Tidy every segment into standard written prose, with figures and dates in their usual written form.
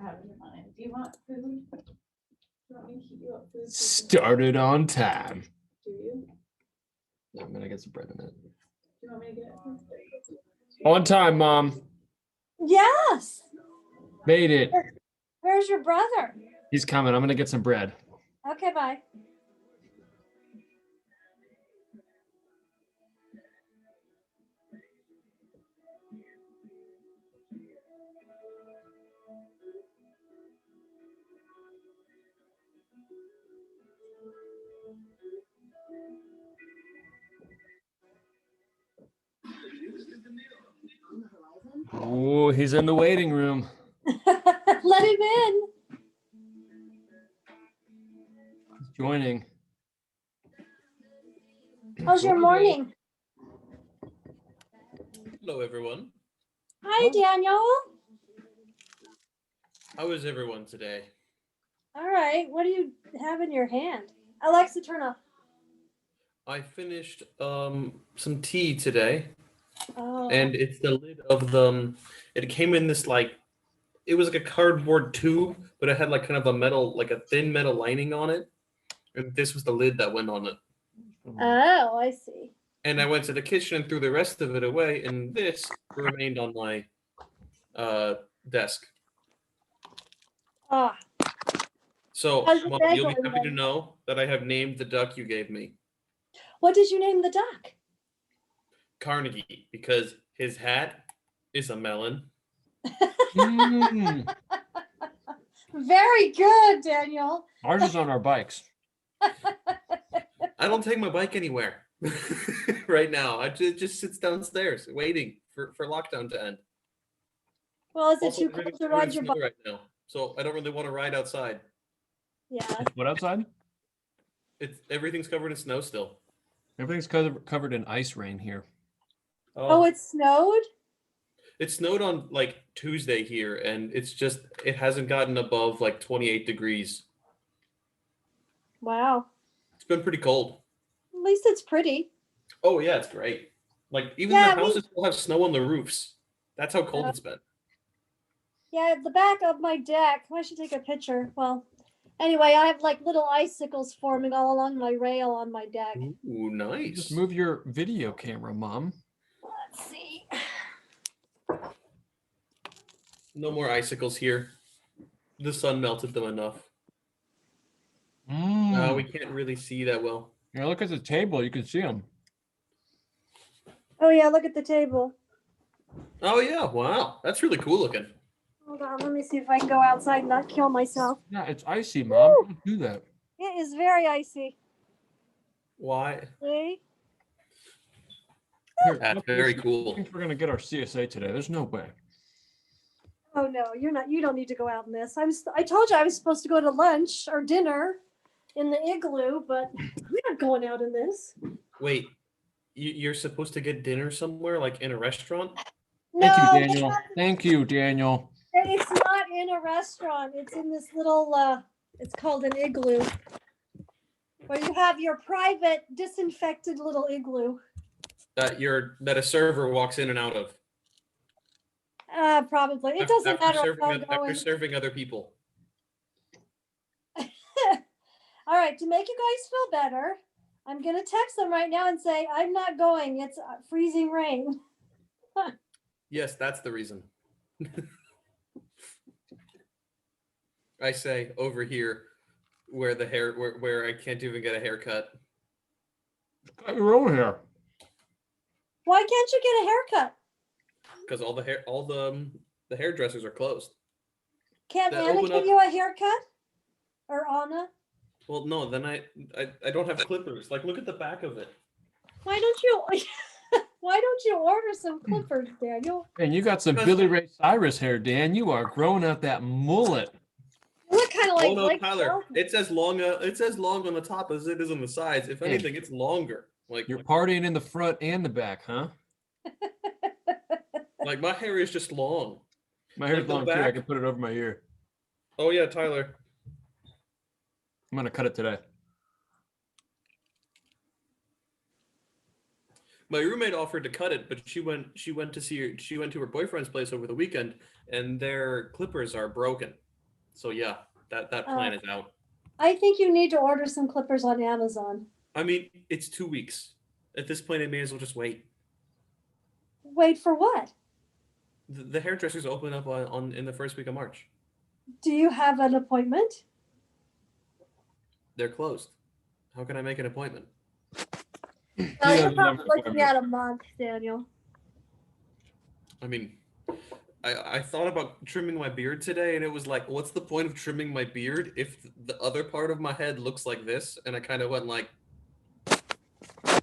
out of your mind. Do you want food? Do you want me to heat you up food? Started on time. Do you? Yeah, I'm gonna get some bread in it. Do you want me to get food? On time, Mom. Yes. Made it. Where's your brother? He's coming. I'm gonna get some bread. Okay, bye. Oh, he's in the waiting room. Let him in. He's joining. How's your morning? Hello, everyone. Hi, Daniel. How is everyone today? All right. What do you have in your hand? Alexa, turn off. I finished some tea today, Oh. and it's the lid of the. It came in this it was like a cardboard tube, but it had like kind of a metal, like a thin metal lining on it, and this was the lid that went on it. Oh, I see. And I went to the kitchen and threw the rest of it away, and this remained on my desk. Ah. So, How's your Mom, day you'll be going, happy to then? know that I have named the duck you gave me What did you name the duck? Carnegie, because his hat is a melon. Mm. Very good, Daniel. Ours is on our bikes. I don't take my bike anywhere right now. It just sits downstairs waiting for lockdown to end. Well, is it Also, too cold everything's to covered in ride your snow bike? right now, so I don't really want to ride outside. Yeah. What outside? Everything's covered in snow still. Everything's covered in ice rain here. Oh, it snowed? It snowed on like Tuesday here, and it hasn't gotten above like 28 degrees. Wow. It's been pretty cold. At least it's pretty. Oh yeah, it's great. Like even Yeah, the houses will have snow on the roofs. That's how cold it's been. Yeah, at the back of my deck. I should take a picture. Well, anyway, I have like little icicles forming all along my rail on my deck. Ooh, nice. Just move your video camera, Mom. Let's see. No more icicles here. The sun melted them enough. We can't really see that well. Yeah, look at the table. You can see them. Oh yeah, look at the table. Oh yeah, wow, that's really cool looking. Hold on, let me see if I can go outside and not kill myself. Yeah, it's icy, Mom. Don't do that. It is very icy. Why? See? Here, That's look, very I cool. think we're gonna get our CSA today. There's no way. Oh no, you're not. You don't need to go out in this. I told you I was supposed to go to lunch or dinner in the igloo, but we're not going out in this. Wait, you're supposed to get dinner somewhere, like in a restaurant? No, Thank you, Daniel. Thank you, Daniel. it's not in a restaurant. It's in this little. It's called an igloo, where you have your private disinfected little igloo. That a server walks in and out of. Probably. It doesn't matter if I'm After going. serving other people. All right, to make you guys feel better, I'm going to text them right now and say, I'm not going. It's freezing rain. Yes, that's the reason. I say over here where I can't even get a haircut. Cut your own hair. Why can't you get a haircut? Because all the hairdressers are closed. Can't That Anna open give up- you a haircut? Or Anna? Well, no, then I don't have clippers. Like, look at the back of it. Why don't you order some clippers, Daniel? And you got some Billy Ray Cyrus hair, Dan. You are growing out that mullet. You look kind of like Oh no, Blake Tyler! Shelton. It's as long on the top as it is on the sides. If anything, it's longer. Like You're partying in the front and the back, huh? like my hair is just long. My hair's Like the long too. I back- can put it over my ear. Oh yeah, Tyler. I'm gonna cut it today. My roommate offered to cut it, but she went to her boyfriend's place over the weekend, and their clippers are broken. So yeah, that plan is out. I think you need to order some clippers on Amazon. I mean, it's 2 weeks. At this point, I may as well just wait. Wait for what? The hairdressers open up in the first week of March. Do you have an appointment? They're closed. How can I make an appointment? Well, you're probably looking at a month, Daniel. I mean, I thought about trimming my beard today, and it was like, what's the point of trimming my beard if the other part of my head looks like this? And I kind of went like,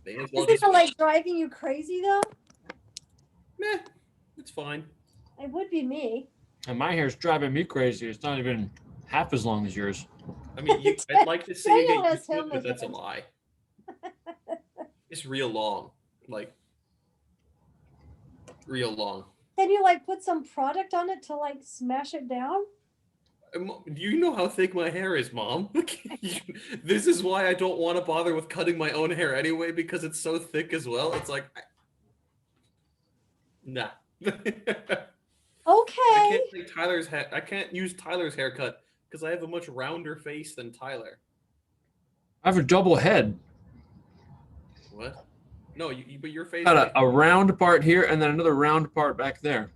may as well Isn't just it like driving you crazy though? meh, it's fine. It would be me. And my hair's driving me crazy. It's not even half as long as yours. I mean, I'd like to say Daniel that has you him could, but that's a again. lie. It's real long, like real long. Can you like put some product on it to like smash it down? Do you know how thick my hair is, Mom? This is why I don't want to bother with cutting my own hair anyway, because it's so thick as well. It's like, nah. Okay. I can't use Tyler's haircut because I have a much rounder face than Tyler. I have a double head. What? No, but your face. Got a round part here and then another round part back there.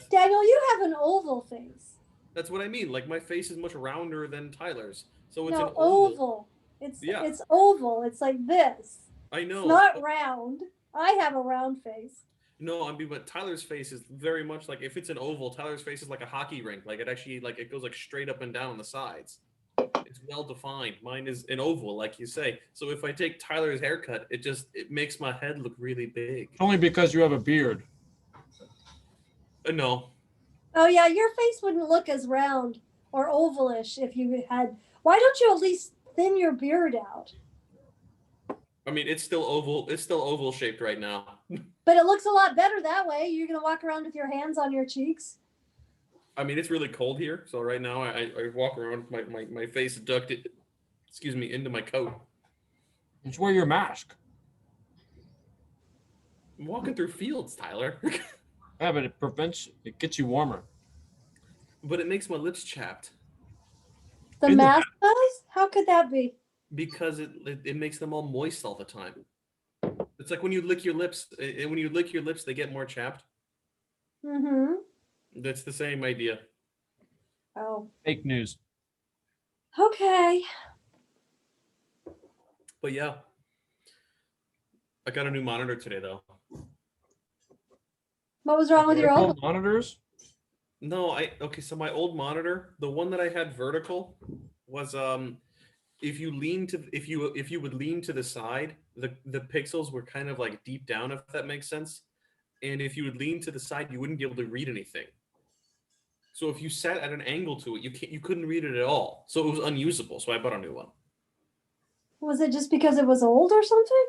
Daniel, you have an oval face. That's what I mean. Like my face is much rounder than Tyler's, so it's No, an oval. oval. It's Yeah. it's oval. It's like this. I know. It's not round. I have a round face. No, I mean, but Tyler's face is very much like if it's an oval, Tyler's face is like a hockey rink. Like it actually, like it goes like straight up and down on the sides. It's well defined. Mine is an oval, like you say. So if I take Tyler's haircut, it makes my head look really big. Only because you have a beard. No, Oh yeah, your face wouldn't look as round or ovalish if you had. Why don't you at least thin your beard out? I mean it's still oval. It's still oval shaped right now. But it looks a lot better that way. You're gonna walk around with your hands on your cheeks. I mean it's really cold here, so right now I walk around with my face ducked, into my coat. Just wear your mask. I'm walking through fields, Tyler. Yeah, but it gets you warmer. But it makes my lips chapped The In the mask does? How could that be? because it makes them all moist all the time. It's like when you lick your lips, and when you lick your lips, they get more chapped. Mm-hmm. That's the same idea. Oh. Fake news. Okay. But yeah, I got a new monitor today though. What was wrong with your Vertical old? monitors? No, okay, so my old monitor, the one that I had vertical, was if you would lean to the side, the pixels were kind of like deep down, if that makes sense. And if you would lean to the side, you wouldn't be able to read anything. So if you sat at an angle to it, you couldn't read it at all. So it was unusable. So I bought a new one. Was it just because it was old or something?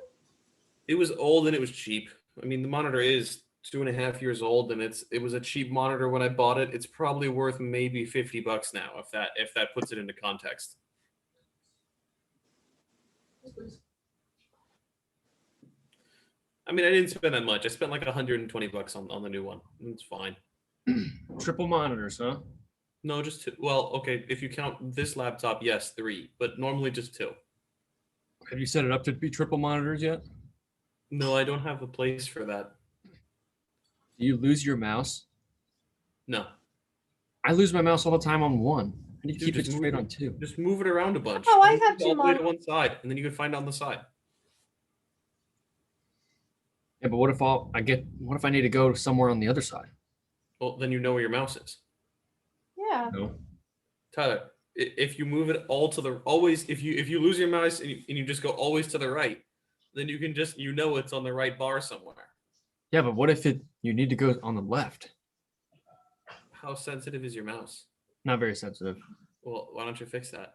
It was old and it was cheap. I mean, the monitor is 2.5 years old, and it was a cheap monitor when I bought it. It's probably worth maybe $50 now, if that puts it into context. I mean, I didn't spend that much. I spent like $120 on the new one. It's fine. Triple monitors, huh? No, just two. Well, okay, if you count this laptop, yes, 3, but normally just 2. Have you set it up to be triple monitors yet? No, I don't have a place for that. Do you lose your mouse? No. I lose my mouse all the time on one. I need to Dude, keep it just straight move on two. Just move it around a bunch. Oh, I Move have it two all the way to monitors. one side, and then you can find it on the side. Yeah, but what if I need to go somewhere on the other side? Well, then you know where your mouse is. Yeah. No. Tyler, if you move it all to the if you lose your mouse and you just go always to the right, then you can just it's on the right bar somewhere. Yeah, but what if you need to go on the left? How sensitive is your mouse? Not very sensitive Well, why don't you fix that?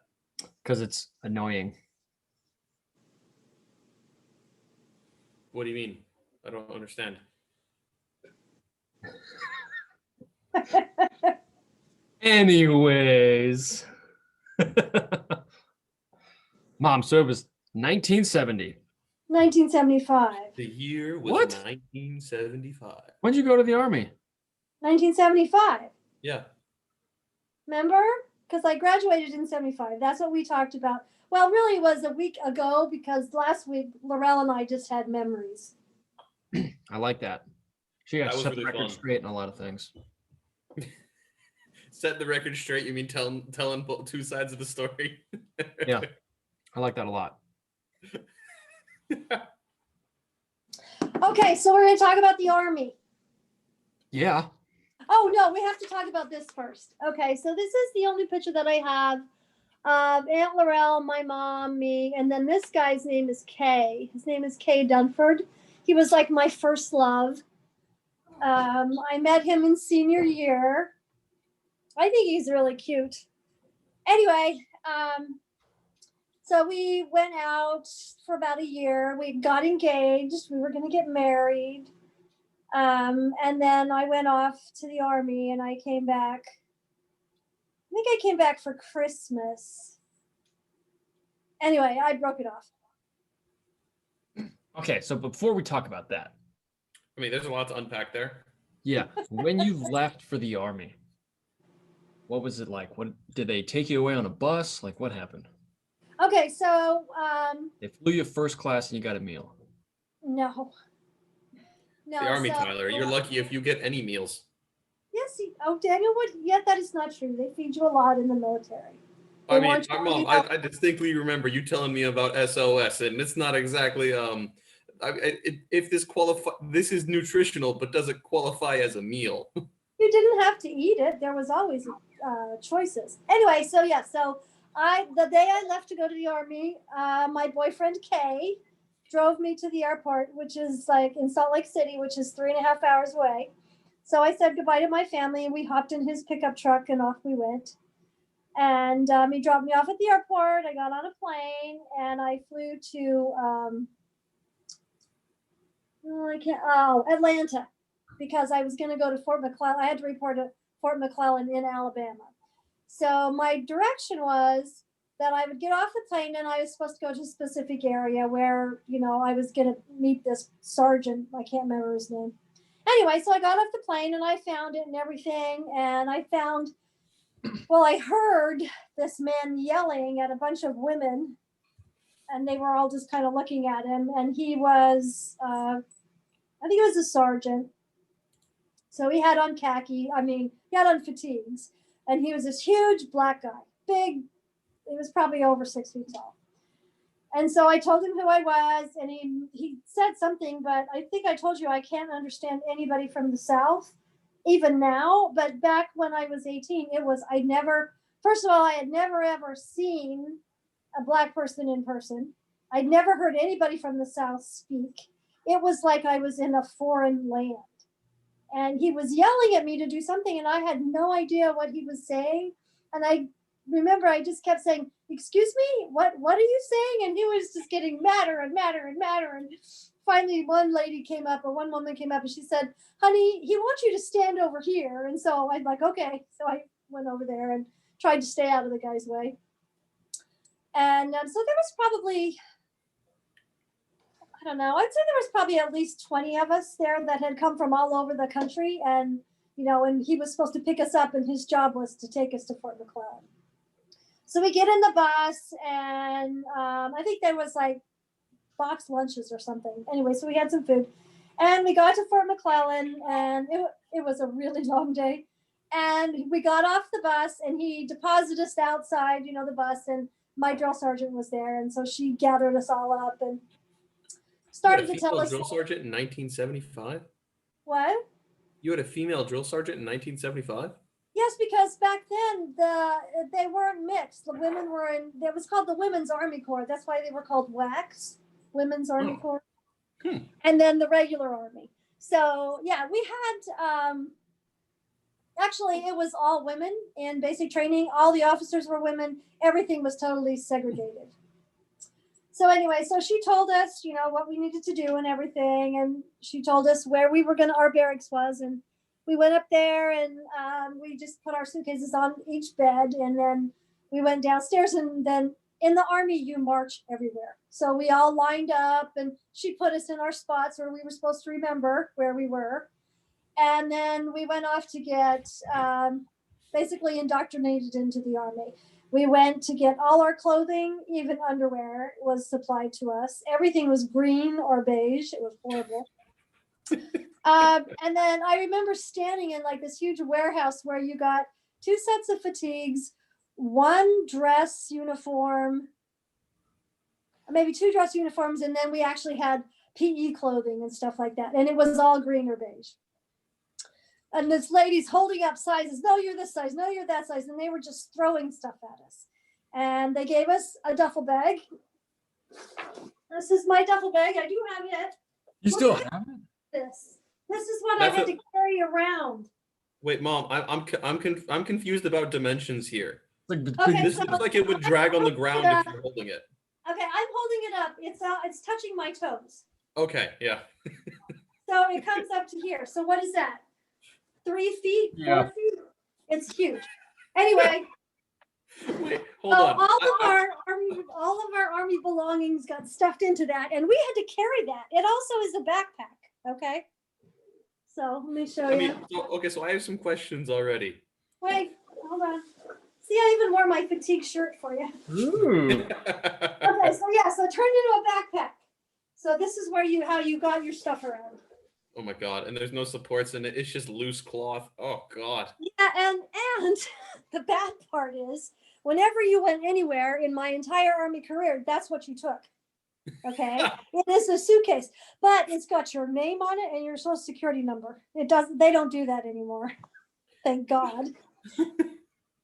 because it's annoying. What do you mean? I don't understand. Anyways. Mom, so it was 1970. 1975. The year was What? 1975. When did you go to the army? 1975. Yeah. Remember? Because I graduated in 75. That's what we talked about. Well, really it was a week ago because last week Laurel and I just had memories. I like that. She got That to was set the really record fun. straight in a lot of things. Set the record straight. You mean telling two sides of the story? Yeah, I like that a lot. Okay, so we're going to talk about the Army. Yeah. Oh, no, we have to talk about this first. Okay, so this is the only picture that I have of Aunt Laurel, my mom, me, and then this guy's name is Kay. His name is Kay Dunford. He was like my first love. I met him in senior year. I think he's really cute. Anyway, so we went out for about a year. We got engaged. We were going to get married. And then I went off to the Army and I came back. I think I came back for Christmas. Anyway, I broke it off. Okay, so before we talk about that, I mean, there's a lot to unpack there. yeah, when you left for the Army, what was it like? What did they take you away on a bus? Like, what happened? Okay, so They flew you first class and you got a meal. no. The Army, Tyler. You're lucky if you get any meals. Yes, Daniel would. Yeah, that is not true. They feed you a lot in the military. I mean, my mom. I distinctly remember you telling me about SOS, and it's not exactly if this is nutritional, but does it qualify as a meal? You didn't have to eat it. There was always choices. Anyway, so yeah, the day I left to go to the Army, my boyfriend Kay drove me to the airport, which is like in Salt Lake City, which is 3.5 hours away. So I said goodbye to my family and we hopped in his pickup truck and off we went. And he dropped me off at the airport. I got on a plane and I flew to Atlanta because I was going to go to Fort McClellan. I had to report to Fort McClellan in Alabama. So my direction was that I would get off the plane and I was supposed to go to a specific area where, I was going to meet this sergeant. I can't remember his name. Anyway, so I got off the plane and I found it and everything. And I heard this man yelling at a bunch of women and they were all just kind of looking at him. And he was, I think he was a sergeant. So he had on he had on fatigues. And he was this huge black guy, big. He was probably over 6 feet tall. And so I told him who I was, and he said something, but I think I told you I can't understand anybody from the South, even now. But back when I was 18, first of all, I had never ever seen a black person in person. I'd never heard anybody from the South speak. It was like I was in a foreign land. And he was yelling at me to do something, and I had no idea what he was saying. And I remember I just kept saying, "Excuse me, what are you saying?" And he was just getting madder and madder and madder. And finally, one woman came up, and she said, "Honey, he wants you to stand over here." And so I'm like, "Okay." So I went over there and tried to stay out of the guy's way. And so there was probably, I don't know, I'd say there was probably at least 20 of us there that had come from all over the country. And, and he was supposed to pick us up and his job was to take us to Fort McClellan. So we get in the bus and I think there was like box lunches or something. Anyway, so we had some food and we got to Fort McClellan and it was a really long day. And we got off the bus and he deposited us outside, the bus, and my drill sergeant was there. And so she gathered us all up and started to tell us. Drill sergeant in 1975? What? You had a female drill sergeant in 1975? Yes, because back then they weren't mixed. The women were it was called the Women's Army Corps. That's why they were called WACs, Women's Army Corps. And then the regular Army. So yeah, we had actually it was all women in basic training. All the officers were women. Everything was totally segregated. So anyway, so she told us, what we needed to do and everything. And she told us where our barracks was. And we went up there and we just put our suitcases on each bed. And then we went downstairs. And then in the Army, you march everywhere. So we all lined up and she put us in our spots where we were supposed to remember where we were. And then we went off to get basically indoctrinated into the Army. We went to get all our clothing, even underwear was supplied to us. Everything was green or beige. It was horrible. And then I remember standing in like this huge warehouse where you got 2 sets of fatigues, 1 dress uniform, maybe 2 dress uniforms, and then we actually had PE clothing and stuff like that. And it was all green or beige. And this lady's holding up sizes. No, you're this size. No, you're that size. And they were just throwing stuff at us. And they gave us a duffel bag. This is my duffel bag. I do have it. You still have it? This is what That's I had to carry around. Wait, Mom, I'm confused about dimensions here. Like, Okay, This so- looks like it would drag on the ground if you're holding it. Okay, I'm holding it up. It's touching my toes. Okay, yeah. So it comes up to here. So what is that? 3 feet? 4 Yeah. feet? It's huge. Anyway, Wait, hold so on. all of our army belongings got stuffed into that, and we had to carry that. It also is a backpack. Okay. So let me show I you. mean, so I have some questions already. Wait, hold on. See, I even wore my fatigue shirt for you. Ooh. Okay, so yeah, so it turned into a backpack. So this is where how you got your stuff around. Oh my god, and there's no supports in it. It's just loose cloth. Oh god. Yeah, and the bad part is, whenever you went anywhere in my entire Army career, that's what you took. Okay, it is a suitcase, but it's got your name on it and your social security number. It doesn't. They don't do that anymore. Thank God.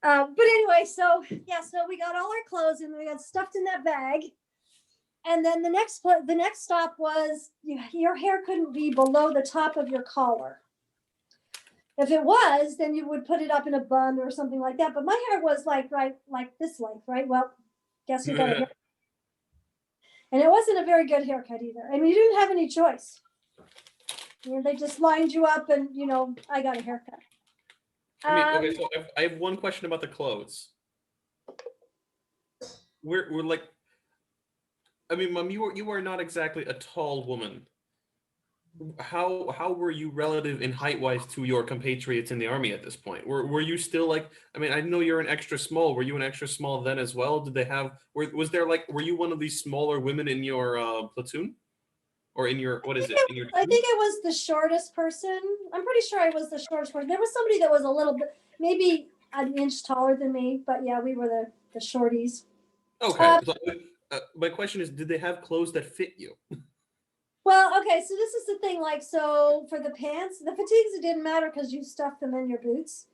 But anyway, so yeah, so we got all our clothes and we got stuffed in that bag. And then the next stop was your hair couldn't be below the top of your collar. If it was, then you would put it up in a bun or something like that. But my hair was like this length, right? Well, guess who got a haircut? And it wasn't a very good haircut either. I mean, you didn't have any choice. You know, they just lined you up, and I got a haircut. I mean, okay, so I have one question about the clothes. We're like, I mean, Mom, you are not exactly a tall woman. How were you relative in height wise to your compatriots in the Army at this point? Were you still like, I mean, I know you're an extra small. Were you an extra small then as well? Did they have, were you one of these smaller women in your platoon? Or in your, what is it? In your I think I was the shortest person. I'm pretty sure I was the shortest person. There was somebody that was a little bit, maybe an inch taller than me, but yeah, we were the shorties. Okay. So, my question is, did they have clothes that fit you? Well, okay, so this is the thing, like, so for the pants, the fatigues, it didn't matter because you stuffed them in your boots.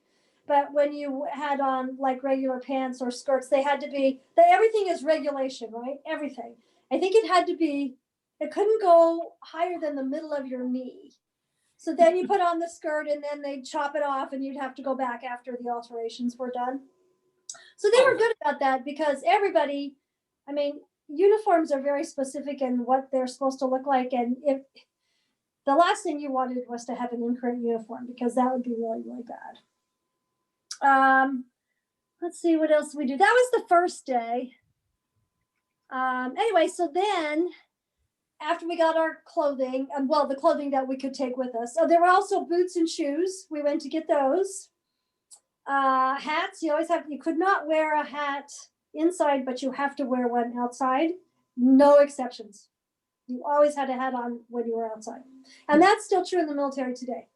But when you had on like regular pants or skirts, they had to be, everything is regulation, right? Everything. I think it couldn't go higher than the middle of your knee. So then you put on the skirt and then they'd chop it off and you'd have to go back after the alterations were done. So they were good about that because everybody, I mean, uniforms are very specific in what they're supposed to look like. And if the last thing you wanted was to have an incorrect uniform, because that would be really, really bad. Let's see what else we do. That was the first day. Anyway, so then after we got our clothing, the clothing that we could take with us. So there were also boots and shoes. We went to get those. Hats, you could not wear a hat inside, but you have to wear one outside. No exceptions. You always had a hat on when you were outside. And that's still true in the military today.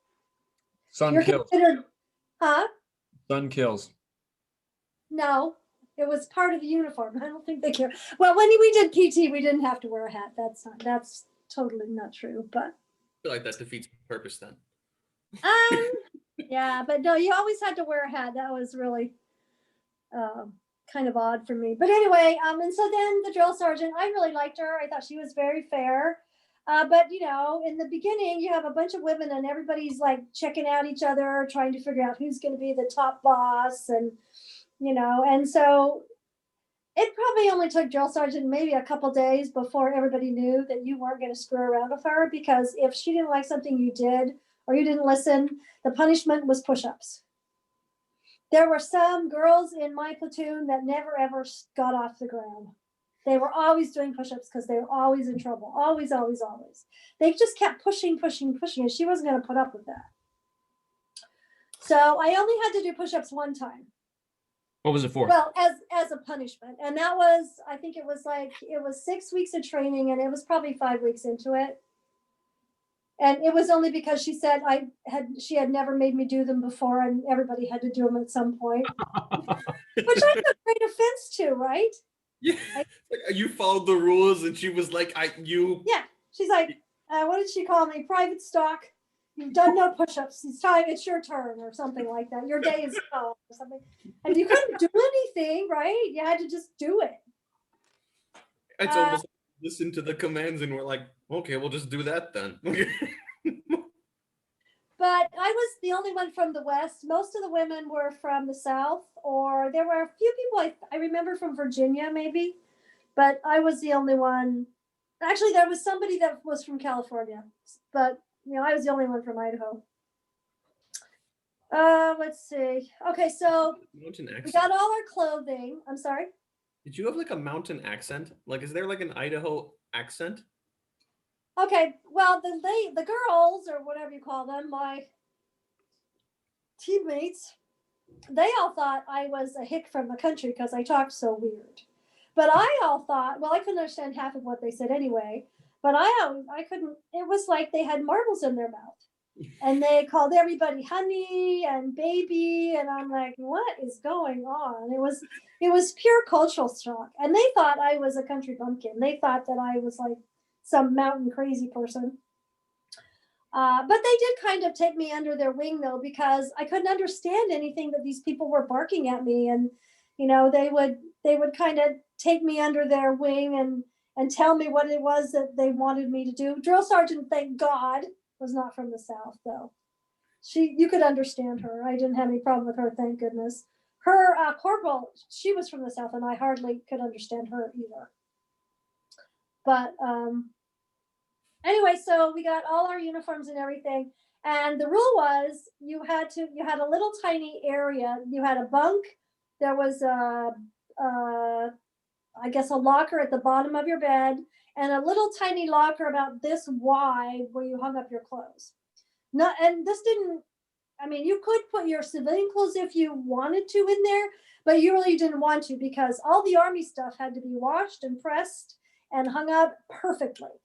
Sun kills. Sun kills. No, it was part of the uniform. I don't think they care. Well, when we did PT, we didn't have to wear a hat. That's totally not true. But I feel like that defeats the purpose then. yeah, but no, you always had to wear a hat. That was really kind of odd for me. But anyway, and so then the drill sergeant, I really liked her. I thought she was very fair. But in the beginning, you have a bunch of women and everybody's like checking out each other, trying to figure out who's going to be the top boss. And, and so it probably only took drill sergeant maybe a couple days before everybody knew that you weren't going to screw around with her, because if she didn't like something you did or you didn't listen, the punishment was push-ups. There were some girls in my platoon that never ever got off the ground. They were always doing push-ups because they were always in trouble. Always, always, always. They just kept pushing, and she wasn't going to put up with that. So I only had to do push-ups one time. What was it for? Well, as a punishment. And that was, I think it was 6 weeks of training, and it was probably 5 weeks into it. And it was only because she said she had never made me do them before, and everybody had to do them at some point. Which I took great offense to, right? Yeah. You followed the rules, and she was like, Yeah. She's like, what did she call me? Private stock. You've done no push-ups. It's time. It's your turn, or something like that. Your day is gone, or something. And you couldn't do anything, right? You had to just do it. It's almost like listen to the commands, and we're like, okay, we'll just do that then. But I was the only one from the West. Most of the women were from the South, or there were a few people I remember from Virginia, maybe, but I was the only one. Actually, there was somebody that was from California, but I was the only one from Idaho. Let's see. Okay, so we got all our clothing. I'm sorry. Did you have like a mountain accent? Like, is there like an Idaho accent? Okay, well, the girls, or whatever you call them, my teammates, they all thought I was a hick from the country because I talked so weird. But I all thought, well, I couldn't understand half of what they said anyway, but I couldn't, it was like they had marbles in their mouth. And they called everybody honey and baby, and I'm like, what is going on? It was pure cultural shock. And they thought I was a country bumpkin. They thought that I was like some mountain crazy person. But they did kind of take me under their wing, though, because I couldn't understand anything that these people were barking at me. And, they would kind of take me under their wing and tell me what it was that they wanted me to do. Drill sergeant, thank God, was not from the South, though. You could understand her. I didn't have any problem with her, thank goodness. Her corporal, she was from the South, and I hardly could understand her either. But anyway, so we got all our uniforms and everything, and the rule was you had a little tiny area. You had a bunk. There was I guess a locker at the bottom of your bed, and a little tiny locker about this wide where you hung up your clothes. You could put your civilian clothes if you wanted to in there, but you really didn't want to, because all the Army stuff had to be washed and pressed and hung up perfectly.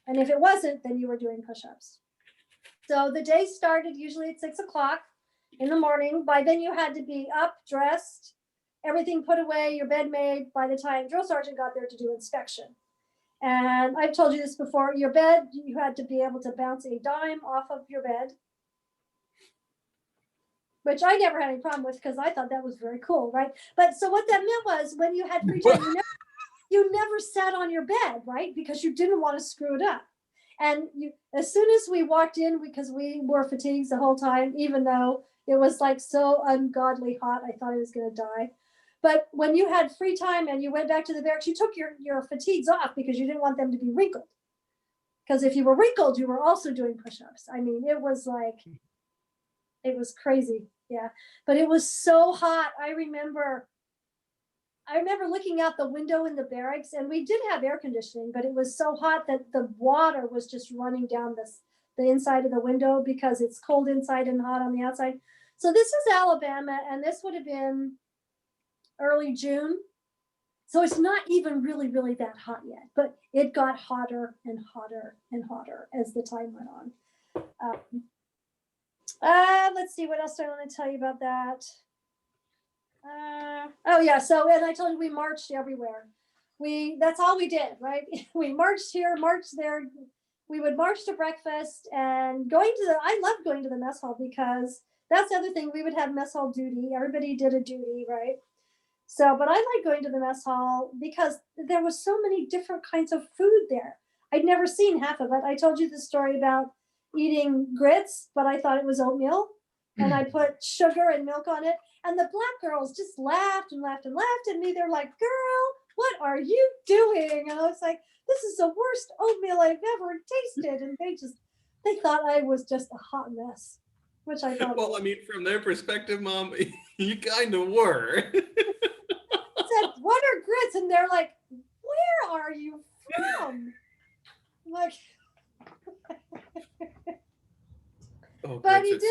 And if it wasn't, then you were doing push-ups. So the day started usually at 6 o'clock in the morning. By then you had to be up, dressed, everything put away, your bed made by the time drill sergeant got there to do inspection. And I've told you this before, your bed, you had to be able to bounce a dime off of your bed, which I never had any problem with because I thought that was very cool, right? But so what that meant was when you had free time, you never sat on your bed, right? Because you didn't want to screw it up. And as soon as we walked in, because we wore fatigues the whole time, even though it was like so ungodly hot, I thought I was going to die. But when you had free time and you went back to the barracks, you took your fatigues off because you didn't want them to be wrinkled. Because if you were wrinkled, you were also doing push-ups. I mean, it was crazy. Yeah. But it was so hot. I remember looking out the window in the barracks, and we did have air conditioning, but it was so hot that the water was just running down the inside of the window because it's cold inside and hot on the outside. So this is Alabama, and this would have been early June. So it's not even really, really that hot yet, but it got hotter and hotter and hotter as the time went on. Let's see, what else do I want to tell you about that? Oh yeah, so, and I told you we marched everywhere. That's all we did, right? We marched here, marched there. We would march to breakfast, and I loved going to the mess hall because that's the other thing. We would have mess hall duty. Everybody did a duty, right? So, but I like going to the mess hall because there was so many different kinds of food there. I'd never seen half of it. I told you the story about eating grits, but I thought it was oatmeal, and I put sugar and milk on it. And the black girls just laughed and laughed and laughed at me. They're like, "Girl, what are you doing?" And I was like, "This is the worst oatmeal I've ever tasted." And they thought I was just a hot mess, which I thought. Well, I mean, from their perspective, Mom, you kind of were. I said, "What are grits?" And they're like, "Where are you from?" I'm like, Oh, But Grix,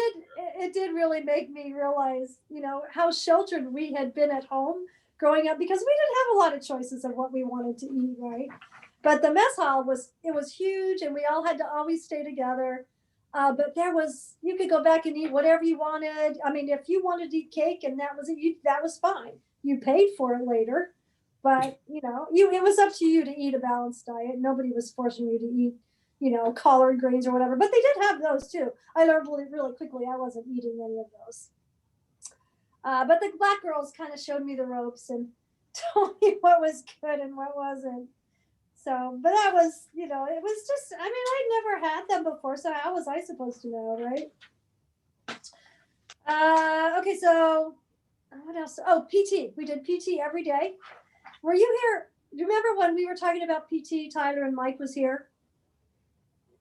it did really make me realize, how sheltered we had been at home growing up, because we didn't have a lot of choices of what we wanted to eat, right? But the mess hall was huge, and we all had to always stay together. But you could go back and eat whatever you wanted. I mean, if you wanted to eat cake and that was it, that was fine. You paid for it later, but it was up to you to eat a balanced diet. Nobody was forcing you to eat, collard greens or whatever. But they did have those too. I learned really quickly I wasn't eating any of those. But the black girls kind of showed me the ropes and told me what was good and what wasn't. So, but that was, it was just, I mean, I'd never had them before, so how was I supposed to know, right? Okay, so what else? Oh, PT. We did PT every day. Were you here? Do you remember when we were talking about PT, Tyler and Mike was here?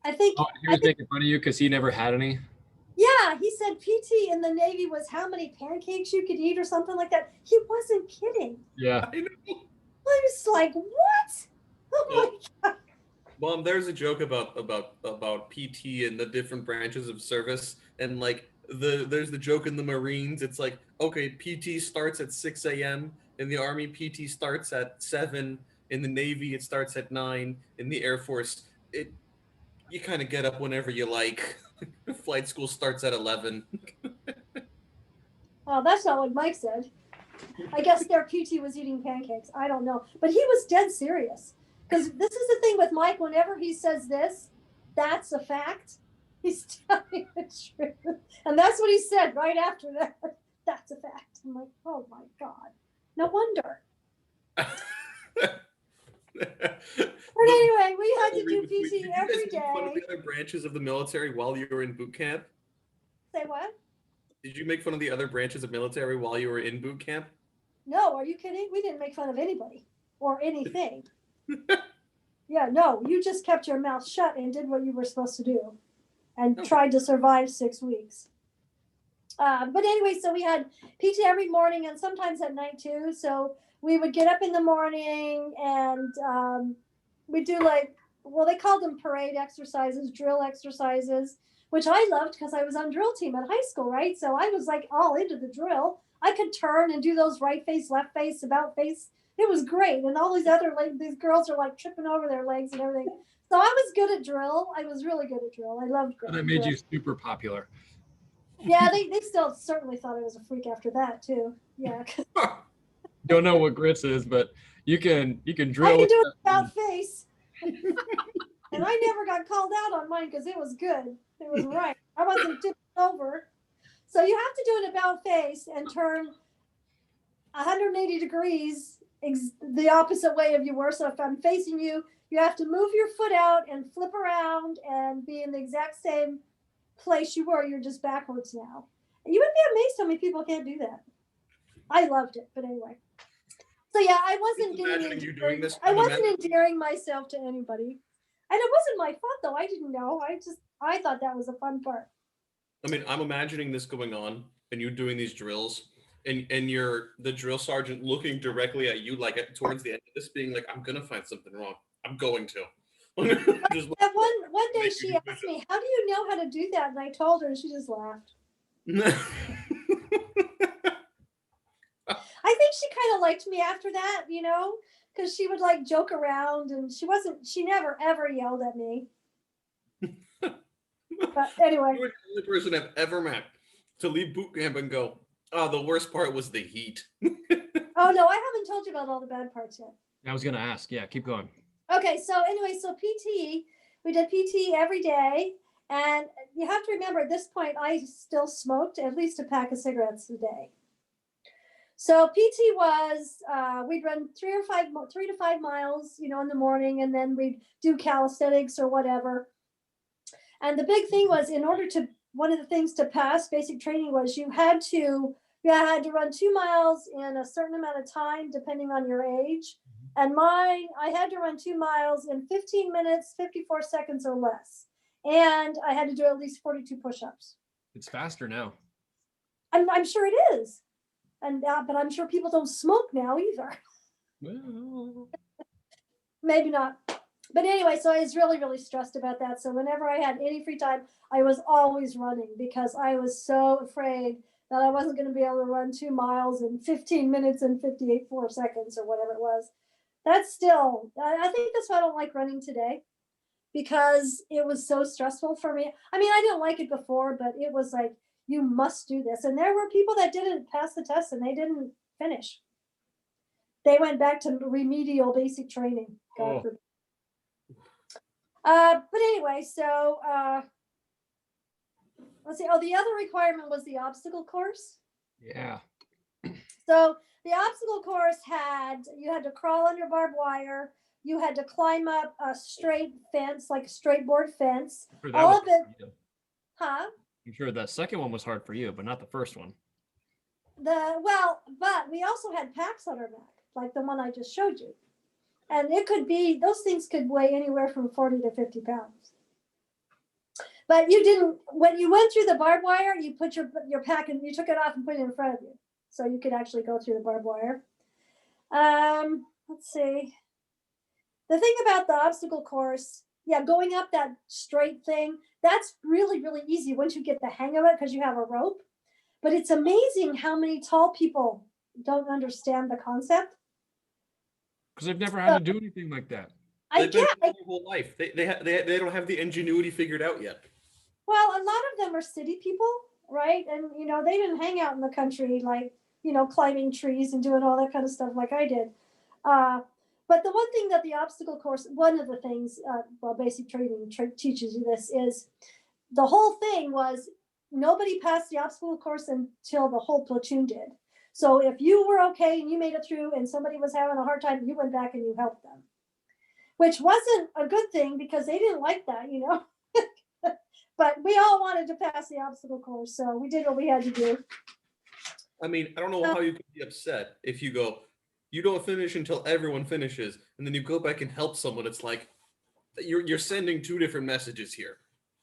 I think. Oh, he was making fun of you because he never had any. Yeah, he said PT in the Navy was how many pancakes you could eat or something like that. He wasn't kidding. Yeah. I know. I was like, what? Oh my God. Mom, there's a joke about PT and the different branches of service, and like there's the joke in the Marines. It's like, okay, PT starts at 6 a.m. in the Army. PT starts at 7. In the Navy, it starts at 9. In the Air Force, you kind of get up whenever you like. Flight school starts at 11. Well, that's not what Mike said. I guess their PT was eating pancakes. I don't know. But he was dead serious. Because this is the thing with Mike, whenever he says this, that's a fact. He's telling the truth. And that's what he said right after that. That's a fact. I'm like, oh my God. No wonder. But anyway, we had to do PT every Did you make fun of day. the other branches of the military while you were in boot camp? Say what? Did you make fun of the other branches of military while you were in boot camp? No, are you kidding? We didn't make fun of anybody or anything. Yeah, no, you just kept your mouth shut and did what you were supposed to do and tried to survive 6 weeks. But anyway, so we had PT every morning and sometimes at night too. So we would get up in the morning and we'd do they called them parade exercises, drill exercises, which I loved because I was on drill team at high school, right? So I was like all into the drill. I could turn and do those right face, left face, about face. It was great. And all these girls are like tripping over their legs and everything. So I was good at drill. I was really good at drill. I loved drill. And that made you super popular. Yeah, they still certainly thought I was a freak after that too. Yeah. Don't know what grits is, but you can drill. I can do it about face. And I never got called out on mine because it was good. It was right. I wasn't tipped over. So you have to do an about face and turn 180 degrees the opposite way of you were. So if I'm facing you, you have to move your foot out and flip around and be in the exact same place you were. You're just backwards now. You would be amazed how many people can't do that. I loved it, but anyway. So yeah, I wasn't I wasn't endearing myself to anybody. And it wasn't my fault though. I didn't know. I thought that was a fun part. I mean, I'm imagining this going on and you doing these drills and you're the drill sergeant looking directly at you like towards the end of this being like, I'm gonna find something wrong. I'm going to. Just one day she asked me, how do you know how to do that? And I told her and she just laughed. I think she kind of liked me after that, because she would like joke around and she never ever yelled at me. But anyway. You're the only person I've ever met to leave boot camp and go, oh, the worst part was the heat. Oh no, I haven't told you about all the bad parts yet. I was gonna ask. Yeah, keep going. Okay, so anyway, so PT, we did PT every day. And you have to remember at this point, I still smoked at least a pack of cigarettes a day. So PT was, we'd run 3 to 5 miles, in the morning, and then we'd do calisthenics or whatever. And the big thing was one of the things to pass basic training was you had to run 2 miles in a certain amount of time, depending on your age. And I had to run 2 miles in 15 minutes, 54 seconds or less. And I had to do at least 42 push-ups. It's faster now. I'm sure it is. But I'm sure people don't smoke now either. Well, Maybe not. But anyway, so I was really, really stressed about that. So whenever I had any free time, I was always running because I was so afraid that I wasn't going to be able to run 2 miles in 15 minutes and 4 seconds or whatever it was. That's still, I think that's why I don't like running today, because it was so stressful for me. I mean, I didn't like it before, but it was like, you must do this. And there were people that didn't pass the test and they didn't finish. They went back to remedial basic training. God forbid. But anyway, so let's see. Oh, the other requirement was the obstacle course. Yeah. So the obstacle course you had to crawl under barbed wire. You had to climb up a straight fence, like a straight board fence. All of it, huh? I'm sure the second one was hard for you, but not the first one. But we also had packs on our back, like the one I just showed you. And it could be, those things could weigh anywhere from 40 to 50 pounds. But you didn't, when you went through the barbed wire, you put your pack and you took it off and put it in front of you. So you could actually go through the barbed wire. Let's see. The thing about the obstacle course, going up that straight thing, that's really, really easy once you get the hang of it because you have a rope. But it's amazing how many tall people don't understand the concept. Because they've never had to do anything like that. They've been their whole life. They don't have the ingenuity figured out yet. Well, a lot of them are city people, right? And, they didn't hang out in the country like, climbing trees and doing all that kind of stuff like I did. But the one thing that the obstacle course, one of the things, basic training teaches you this is the whole thing was nobody passed the obstacle course until the whole platoon did. So if you were okay and you made it through and somebody was having a hard time, you went back and you helped them, which wasn't a good thing because they didn't like that, But we all wanted to pass the obstacle course, so we did what we had to do. I mean, I don't know how you could be upset if you don't finish until everyone finishes, and then you go back and help someone. It's like you're sending two different messages here.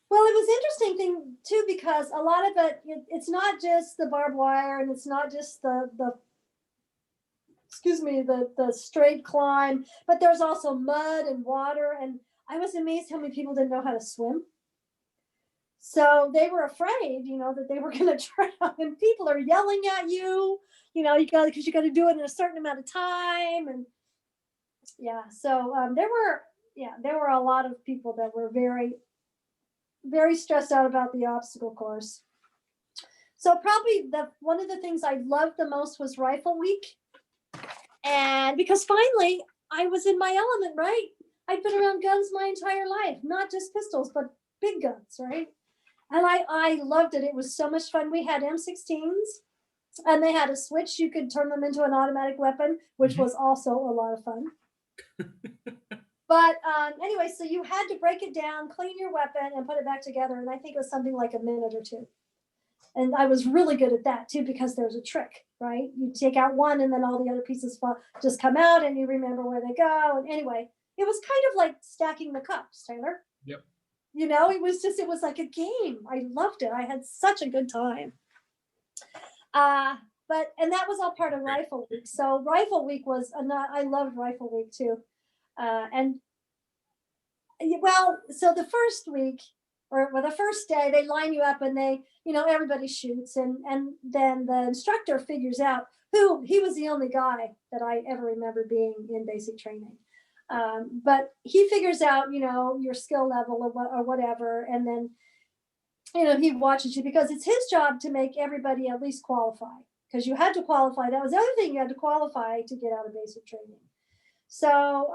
Well, it was interesting thing too, because a lot of it's not just the barbed wire and it's not just the straight climb, but there's also mud and water. And I was amazed how many people didn't know how to swim. So they were afraid, that they were going to drown, and people are yelling at you, because you got to do it in a certain amount of time. And so there were a lot of people that were very, very stressed out about the obstacle course. So probably one of the things I loved the most was Rifle Week. And because finally I was in my element, right? I'd been around guns my entire life, not just pistols, but big guns, right? And I loved it. It was so much fun. We had M16s and they had a switch. You could turn them into an automatic weapon, which was also a lot of fun. But anyway, so you had to break it down, clean your weapon, and put it back together. And I think it was something like a minute or two. And I was really good at that too, because there's a trick, right? You take out one and then all the other pieces just come out and you remember where they go. And anyway, it was kind of like stacking the cups, Taylor. Yep. It was like a game. I loved it. I had such a good time. And that was all part of Rifle Week. So Rifle Week I loved Rifle Week too. So the first week, the first day, they line you up and they, everybody shoots. And then the instructor figures out he was the only guy that I ever remember being in basic training. But he figures out, your skill level or whatever. And then, he watches you because it's his job to make everybody at least qualify, because you had to qualify. That was the other thing, you had to qualify to get out of basic training. So,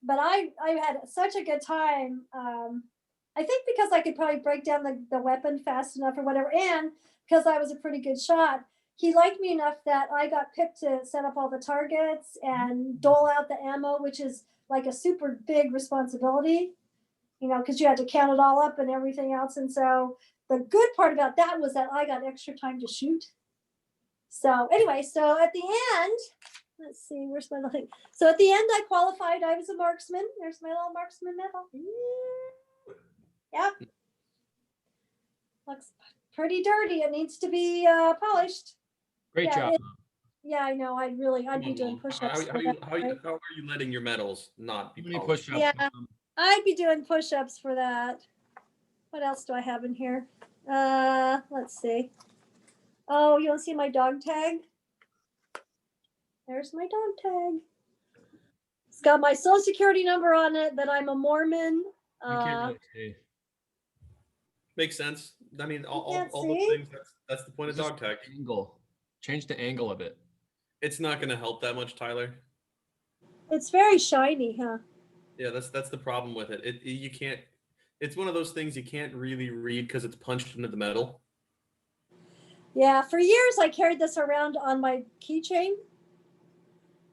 but I had such a good time. I think because I could probably break down the weapon fast enough or whatever, and because I was a pretty good shot, he liked me enough that I got picked to set up all the targets and dole out the ammo, which is like a super big responsibility, because you had to count it all up and everything else. And so the good part about that was that I got extra time to shoot. So anyway, so at the end, let's see, where's my little thing? So at the end, I qualified. I was a marksman. There's my little marksman medal. Yep. Looks pretty dirty. It needs to be polished. Great job. Yeah, I know. I'd Come be on, doing Mom. push-ups for that, right? How are you letting your medals not be How many polished? push-ups? Yeah. I'd be doing push-ups for that. What else do I have in here? Let's see. Oh, you want to see my dog tag? There's my dog tag. It's got my social security number on it, that I'm a Mormon. I can't really see. Makes sense. I mean, can't all those see? things. That's the point of Just dog tag. Angle. Change the angle of it. It's not going to help that much, Tyler. It's very shiny, huh? Yeah, that's the problem with it. You can't. It's one of those things you can't really read because it's punched into the metal. Yeah, for years I carried this around on my keychain.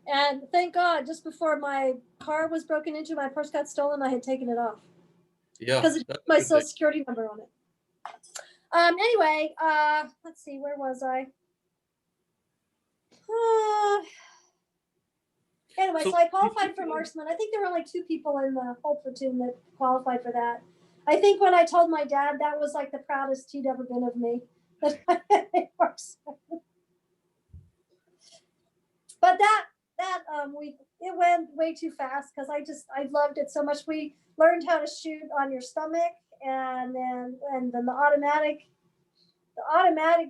And thank God, just before my car was broken into, my purse got stolen, I had taken it off. Yeah, Because it had that's a my good social thing. security number on it. Anyway, let's see, where was I? Anyway, so I qualified for marksman. I think there were only 2 people in the whole platoon that qualified for that. I think when I told my dad, that was like the proudest he'd ever been of me. That I had marksman. But that it went way too fast because I loved it so much. We learned how to shoot on your stomach, and then the automatic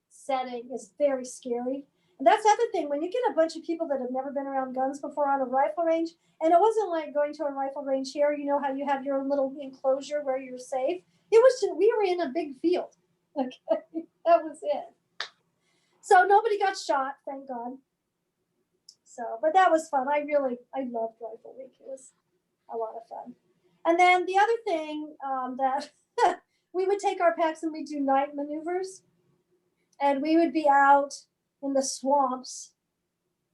setting is very scary. And that's the other thing, when you get a bunch of people that have never been around guns before on a rifle range, and it wasn't like going to a rifle range here, you know how you have your little enclosure where you're safe. It was just, we were in a big field. Okay, that was it. So nobody got shot, thank God. So, but that was fun. I loved Rifle Week. It was a lot of fun. And then the other thing that we would take our packs and we'd do night maneuvers, and we would be out in the swamps,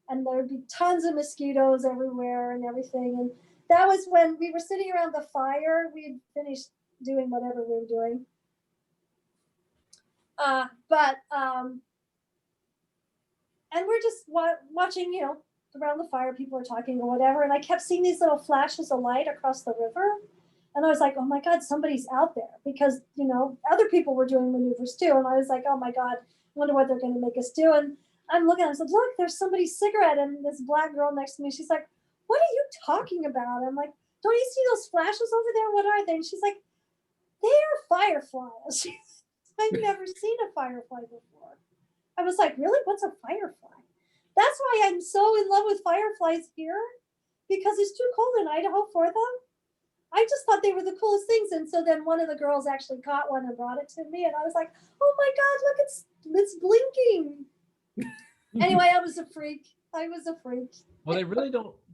and there would be tons of mosquitoes everywhere and everything. And that was when we were sitting around the fire. We had finished doing whatever we were doing. And we're just watching, around the fire, people are talking or whatever. And I kept seeing these little flashes of light across the river. And I was like, oh my God, somebody's out there, because, other people were doing maneuvers too. And I was like, oh my God, I wonder what they're going to make us do. And I'm looking, I said, look, there's somebody's cigarette. And this black girl next to me, she's like, what are you talking about? I'm like, don't you see those flashes over there? What are they? And she's like, they are fireflies. I've never seen a firefly before. I was like, really? What's a firefly? That's why I'm so in love with fireflies here, because it's too cold in Idaho for them. I just thought they were the coolest things. And so then one of the girls actually caught one and brought it to me. And I was like, oh my God, look, it's blinking. Anyway, I was a freak. Well,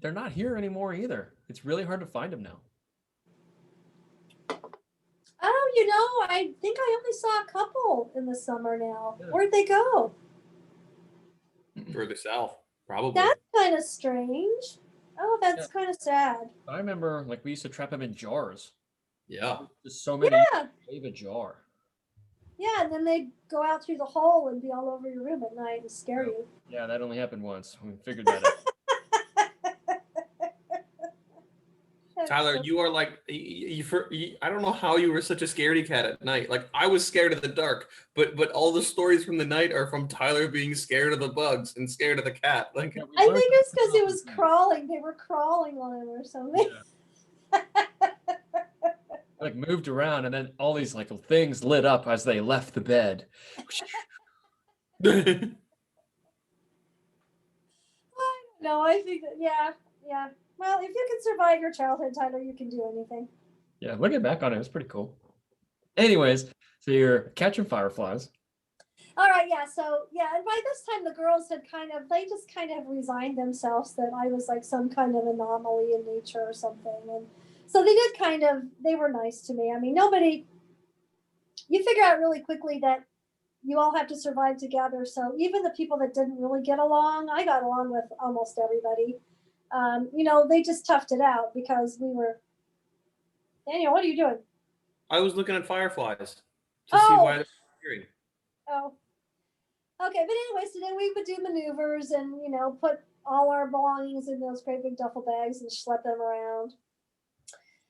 they're not here anymore either. It's really hard to find them now. Oh, I think I only saw a couple in the summer now. Yeah. Where'd they go? Further south, probably. That's kind of strange. Oh, that's kind of sad. I remember, we used to trap them in jars. Yeah. Just so many. Yeah. Save a jar. Yeah, and then they'd go out through the hole and be all over your room at night and scare you. Yeah, that only happened once. We figured that out. Tyler, you are like, I don't know how you were such a scaredy cat at night. Like, I was scared of the dark, but all the stories from the night are from Tyler being scared of the bugs and scared of the cat. Like, I think it's because it was crawling. They were crawling on him or something. Yeah. Moved around, and then all these things lit up as they left the bed. No, I think that, yeah. Well, if you can survive your childhood, Tyler, you can do anything. Yeah, looking back on it, it's pretty cool. Anyways, so you're catching fireflies. All right, yeah. So, and by this time, the girls had they just kind of resigned themselves that I was like some kind of anomaly in nature or something. And so they did they were nice to me. I mean, you figure out really quickly that you all have to survive together. So even the people that didn't really get along, I got along with almost everybody. They just toughed it out because we were. Daniel, what are you doing? I was looking at fireflies to see why they're appearing. Oh. Okay, but anyway, so then we would do maneuvers and, put all our belongings in those great big duffel bags and schlep them around.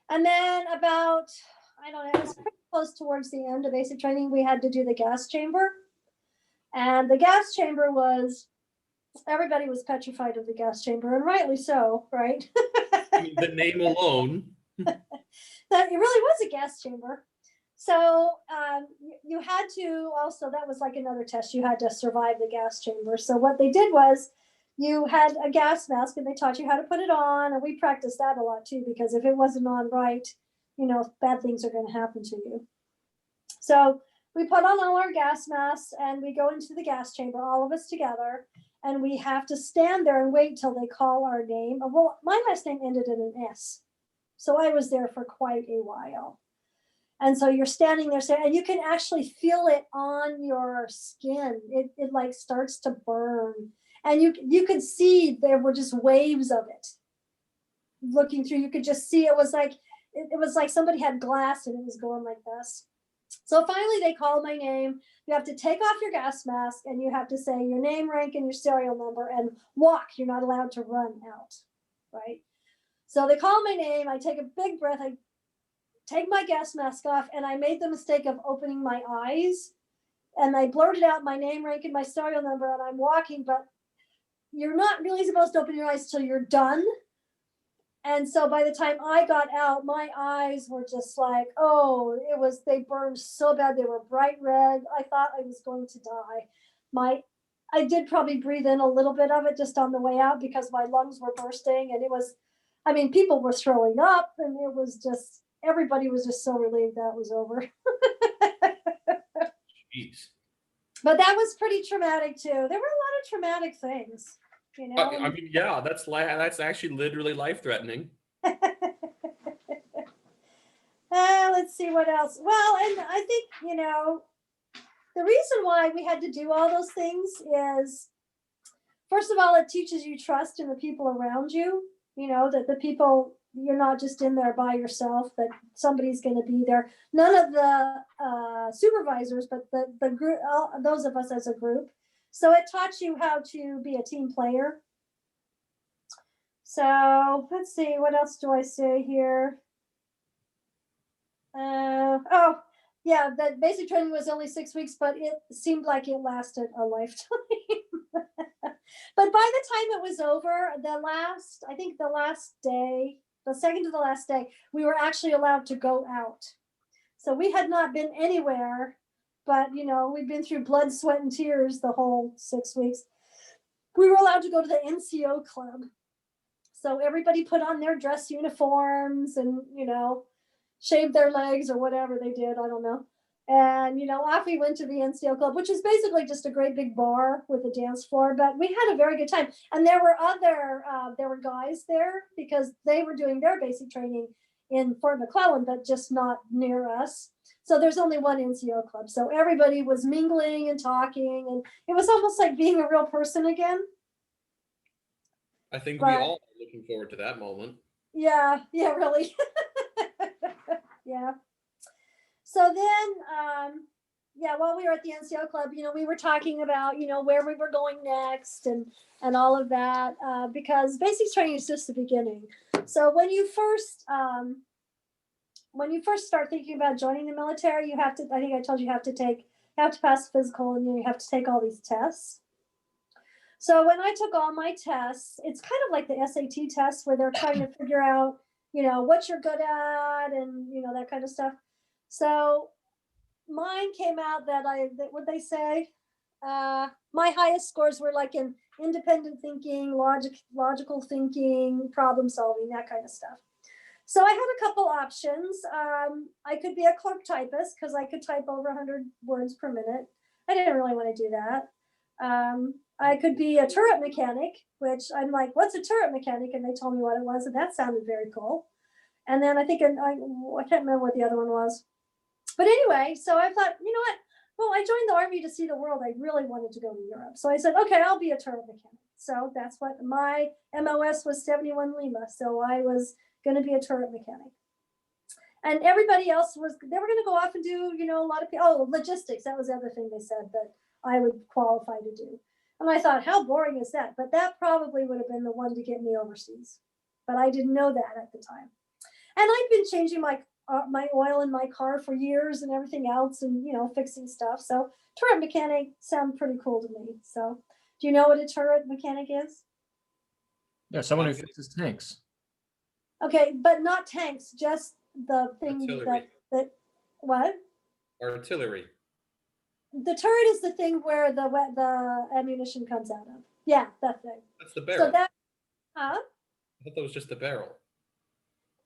And then about, I don't know, it was pretty close towards the end of basic training, we had to do the gas chamber. And the gas chamber was Everybody was petrified of the gas chamber, and rightly so, right? I mean, the name alone. That it really was a gas chamber. So you had to also, that was like another test. You had to survive the gas chamber. So what they did was you had a gas mask and they taught you how to put it on. And we practiced that a lot too, because if it wasn't on right, you know, bad things are going to happen to you. So we put on all our gas masks and we go into the gas chamber, all of us together. And we have to stand there and wait till they call our name. Well, my last name ended in an S. So I was there for quite a while. And so you're standing there, and you can actually feel it on your skin. It like starts to burn. And you could see there were just waves of it. Looking through, you could just see it was like somebody had glass and it was going like this. So finally they called my name. You have to take off your gas mask and you have to say your name, rank, and your serial number and walk. You're not allowed to run out, right? So they call my name. I take a big breath. I take my gas mask off, and I made the mistake of opening my eyes, and I blurted out my name, rank, and my serial number, and I'm walking, but you're not really supposed to open your eyes till you're done. And so by the time I got out, my eyes were just like, oh, they burned so bad. They were bright red. I thought I was going to die. I did probably breathe in a little bit of it just on the way out because my lungs were bursting, and it was, I mean, people were throwing up, and it was just, everybody was just so relieved that was over. Jeez. But that was pretty traumatic too. There were a lot of traumatic things, you know. I mean, yeah, that's actually literally life-threatening. Let's see what else. Well, and I think, you know, the reason why we had to do all those things is, first of all, it teaches you trust in the people around you. You know, that the people, you're not just in there by yourself, that somebody's going to be there. None of the supervisors, but the group, those of us as a group. So it taught you how to be a team player. So let's see, what else do I say here? Oh, yeah, that basic training was only 6 weeks, but it seemed like it lasted a lifetime. But by the time it was over, the last day, the second to the last day, we were actually allowed to go out. So we had not been anywhere, but, you know, we'd been through blood, sweat, and tears the whole 6 weeks. We were allowed to go to the NCO club. So everybody put on their dress uniforms and, you know, shaved their legs or whatever they did. I don't know. And, you know, off we went to the NCO club, which is basically just a great big bar with a dance floor. But we had a very good time. And there were guys there because they were doing their basic training in Fort McClellan, but just not near us. So there's only one NCO club. So everybody was mingling and talking. And it was almost like being a real person again. I think we all are looking forward to that moment. Yeah, really. Yeah. So then, while we were at the NCO club, you know, we were talking about, you know, where we were going next and all of that, because basic training is just the beginning. So when you first start thinking about joining the military, you have to, I think I told you, you have to pass physical, and you have to take all these tests. So when I took all my tests, it's kind of like the SAT tests where they're trying to figure out, you know, what you're good at and, you know, that kind of stuff. So mine came out that what they say, my highest scores were like in independent thinking, logical thinking, problem solving, that kind of stuff. So I had a couple options. I could be a clerk typist because I could type over 100 words per minute. I didn't really want to do that. I could be a turret mechanic, which I'm like, what's a turret mechanic? And they told me what it was, and that sounded very cool. And then I think, I can't remember what the other one was. But anyway, so I thought, you know what? Well, I joined the Army to see the world. I really wanted to go to Europe. So I said, okay, I'll be a turret mechanic. So that's what my MOS was, 71 Lima. So I was going to be a turret mechanic. And everybody else they were going to go off and do, you know, a lot of logistics. That was the other thing they said that I would qualify to do. And I thought, how boring is that? But that probably would have been the one to get me overseas. But I didn't know that at the time. And I'd been changing my oil in my car for years and everything else and, you know, fixing stuff. So turret mechanic sounded pretty cool to me. So Do you know what a turret mechanic is? Yeah, someone who fixes tanks. Okay, but not tanks, just the thing Artillery. that what? Artillery. The turret is the thing where the ammunition comes out of. Yeah, that thing. That's the barrel. So that, huh? I thought that was just the barrel.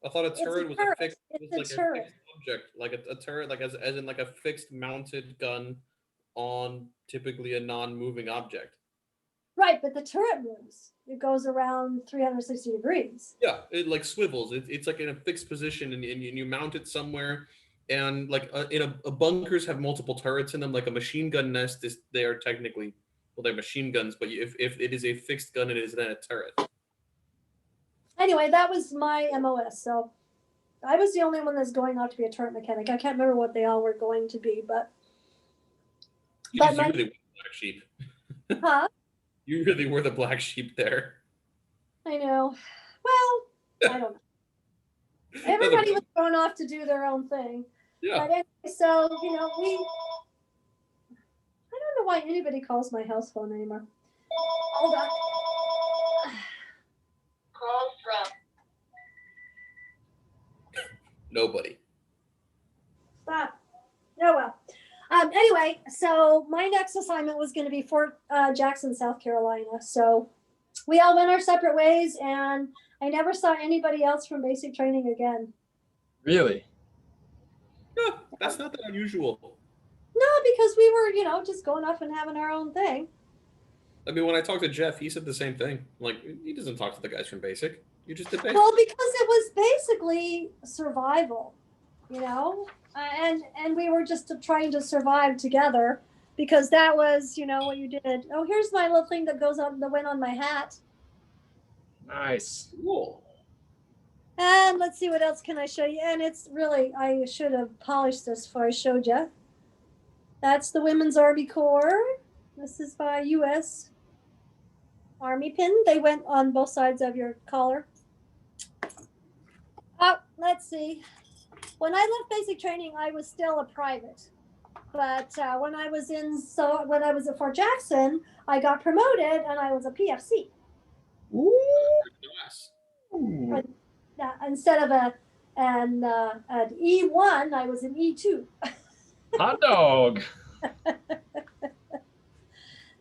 I thought a It's a turret was turret. a fixed, It's was a like a turret. fixed object, like a turret, like as in like a fixed mounted gun on typically a non-moving object. Right, but the turret moves. It goes around 360 degrees. Yeah, it like swivels. It's like in a fixed position, and you mount it somewhere. And like bunkers have multiple turrets in them. Like a machine gun nest is they are technically, well, they're machine guns, but if it is a fixed gun, it is then a turret. Anyway, that was my MOS. So I was the only one that's going off to be a turret mechanic. I can't remember what they all were going to be, but You But really my- were the black sheep. huh? You really were the black sheep there. I know. Well, I don't know. Everybody was going off to do their own thing. Yeah. But anyway, so I don't know why anybody calls my house phone anymore. Hold on. Call from Nobody. Stop. Oh well. Anyway, so my next assignment was going to be Fort Jackson, South Carolina. So we all went our separate ways, and I never saw anybody else from basic training again. Really? Yeah, that's not that unusual. No, because we were, just going off and having our own thing. I mean, when I talked to Jeff, he said the same thing. Like, he doesn't talk to the guys from basic. You just did basic. Well, because it was basically survival, and we were just trying to survive together because that was, what you did. Oh, here's my little thing that goes on that went on my hat. Nice. Cool. And let's see what else can I show you. And it's really, I should have polished this before I showed you. That's the Women's Army Corps. This is by U.S. Army pin. They went on both sides of your collar. Oh, let's see. When I left basic training, I was still a private. But when I was at Fort Jackson, I got promoted and I was a PFC. Yes. Ooh. Instead of an E1, I was an E2. Hot dog.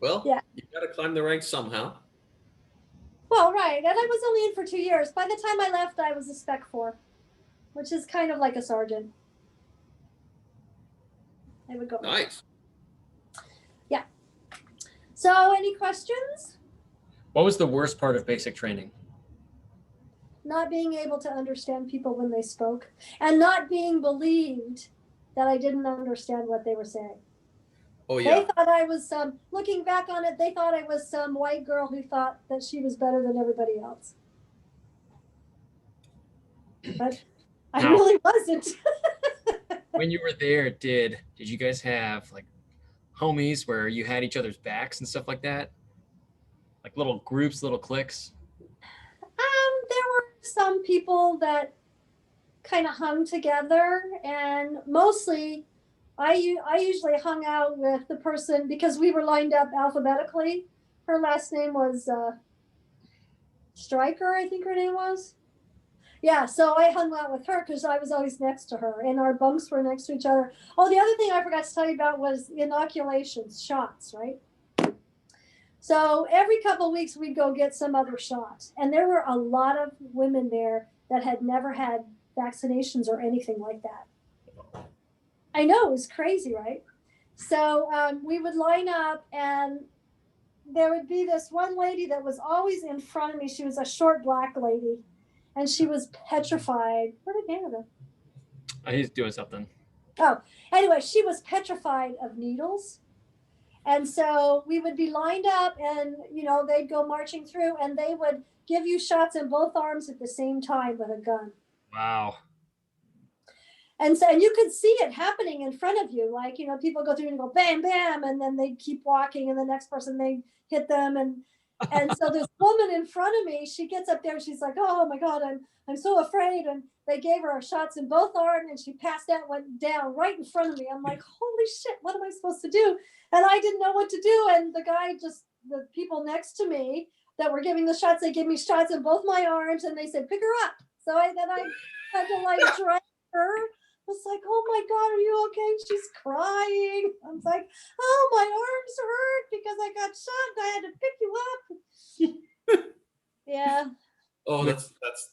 Well, Yeah. you got to climb the ranks somehow. Well, right. And I was only in for 2 years. By the time I left, I was a Spec 4, which is kind of like a sergeant. I would go. Nice. So, any questions? What was the worst part of basic training? Not being able to understand people when they spoke, and not being believed that I didn't understand what they were saying. Oh, yeah. They thought I was looking back on it, they thought I was some white girl who thought that she was better than everybody else. But I Now- really wasn't. When you were there, did you guys have like homies where you had each other's backs and stuff like that? Like little groups, little cliques? There were some people that kind of hung together, and mostly I usually hung out with the person because we were lined up alphabetically. Her last name was Stryker, I think her name was. Yeah, so I hung out with her because I was always next to her, and our bunks were next to each other. Oh, the other thing I forgot to tell you about was Inoculation Shots, right? So every couple of weeks we'd go get some other shot, and there were a lot of women there that had never had vaccinations or anything like that. I know, it was crazy, right? So we would line up, and there would be this one lady that was always in front of me. She was a short black lady, and she was petrified. Where did Dana go? He's doing something. Oh, anyway, she was petrified of needles. And so we would be lined up, and, they'd go marching through, and they would give you shots in both arms at the same time with a gun. Wow. And so, and you could see it happening in front of you. Like, people go through and go bam, bam, and then they'd keep walking, and the next person, they hit them. And so this woman in front of me, she gets up there and she's like, oh my God, I'm so afraid. And they gave her shots in both arms, and she passed out, went down right in front of me. I'm like, holy shit, what am I supposed to do? And I didn't know what to do. And the guy just the people next to me that were giving the shots, they gave me shots in both my arms, and they said, pick her up. So I had to like drag her. I was like, oh my God, are you okay? She's crying. I was like, oh, my arms hurt because I got shot. I had to pick you up. Yeah. Oh, that's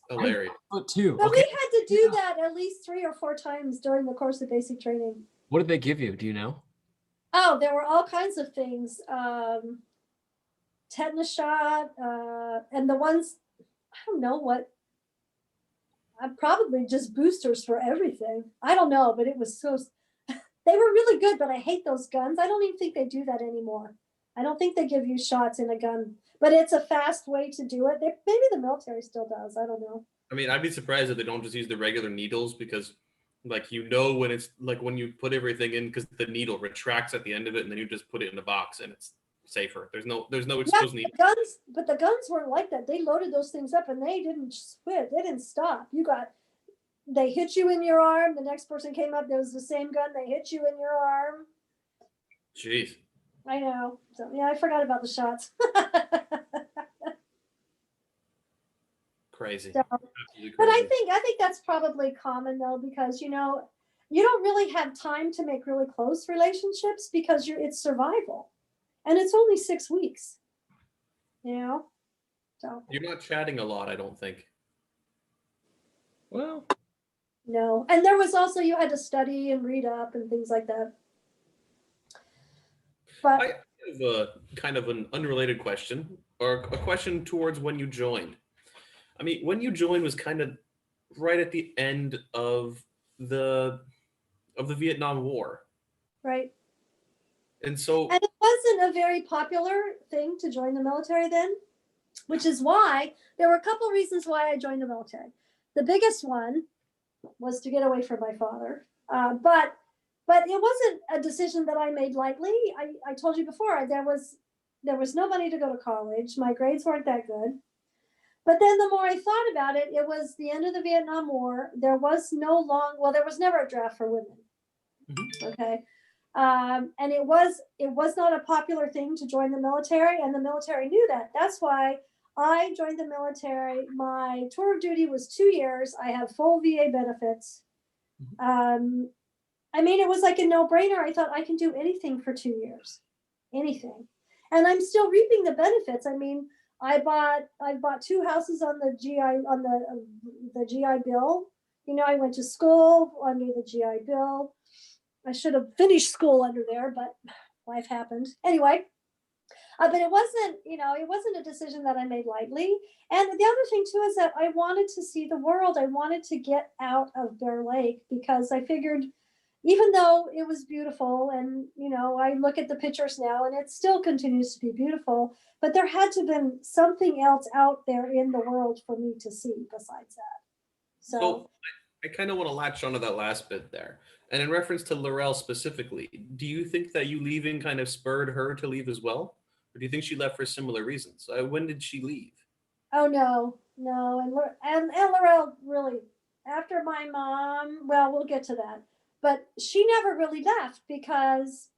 hilarious. Oh, too. But Okay. we had to do that at least 3 or 4 times during the course of basic training. What did they give you? Do you know? Oh, there were all kinds of things. Tetanus shot, and the ones, I don't know what, probably just boosters for everything. I don't know, but it was so, they were really good, but I hate those guns. I don't even think they do that anymore. I don't think they give you shots in a gun, but it's a fast way to do it. Maybe the military still does. I don't know. I mean, I'd be surprised if they don't just use the regular needles, because like, when it's like when you put everything in, because the needle retracts at the end of it, and then you just put it in the box and it's safer. There's no exposed needle. But the guns weren't like that. They loaded those things up and they didn't quit. They didn't stop. They hit you in your arm. The next person came up. There was the same gun. They hit you in your arm. Jeez. I know. So yeah, I forgot about the shots. Crazy. So, Absolutely but crazy. I think that's probably common though, because you don't really have time to make really close relationships because it's survival, and it's only 6 weeks. So You're not chatting a lot, I don't think. Well, no, and there was also, you had to study and read up and things like that. But I have a kind of an unrelated question, or a question towards when you joined. I mean, when you joined was kind of right at the end of the Vietnam War, right. and so And it wasn't a very popular thing to join the military then, which is why there were a couple of reasons why I joined the military. The biggest one was to get away from my father. But it wasn't a decision that I made lightly. I told you before, there was no money to go to college. My grades weren't that good. But then the more I thought about it, it was the end of the Vietnam War. There was there was never a draft for women. Mhm. Okay. And it was not a popular thing to join the military, and the military knew that. That's why I joined the military. My tour of duty was 2 years. I have full VA benefits. I mean, it was like a no-brainer. I thought I can do anything for 2 years, anything, and I'm still reaping the benefits. I mean, I bought 2 houses on the GI Bill. I went to school under the GI Bill. I should have finished school under there, but life happened. Anyway, but it wasn't a decision that I made lightly. And the other thing too is that I wanted to see the world. I wanted to get out of Bear Lake, because I figured, even though it was beautiful, and I look at the pictures now and it still continues to be beautiful, but there had to have been something else out there in the world for me to see besides that. So I kind of want to latch onto that last bit there. And in reference to Laurel specifically, do you think that you leaving kind of spurred her to leave as well? Or do you think she left for similar reasons? When did she leave? Oh, no. And Laurel really, after my mom, well, we'll get to that. But she never really left because,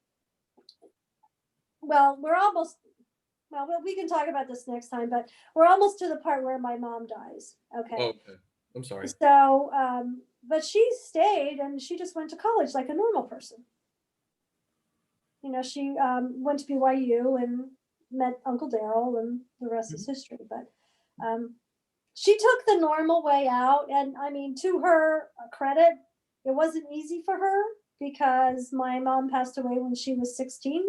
well, we can talk about this next time, but we're almost to the part where my mom dies. Okay. Oh, okay. I'm sorry. So, but she stayed, and she just went to college like a normal person. She went to BYU and met Uncle Daryl, and the rest is history. But she took the normal way out. And I mean, to her credit, it wasn't easy for her, because my mom passed away when she was 16.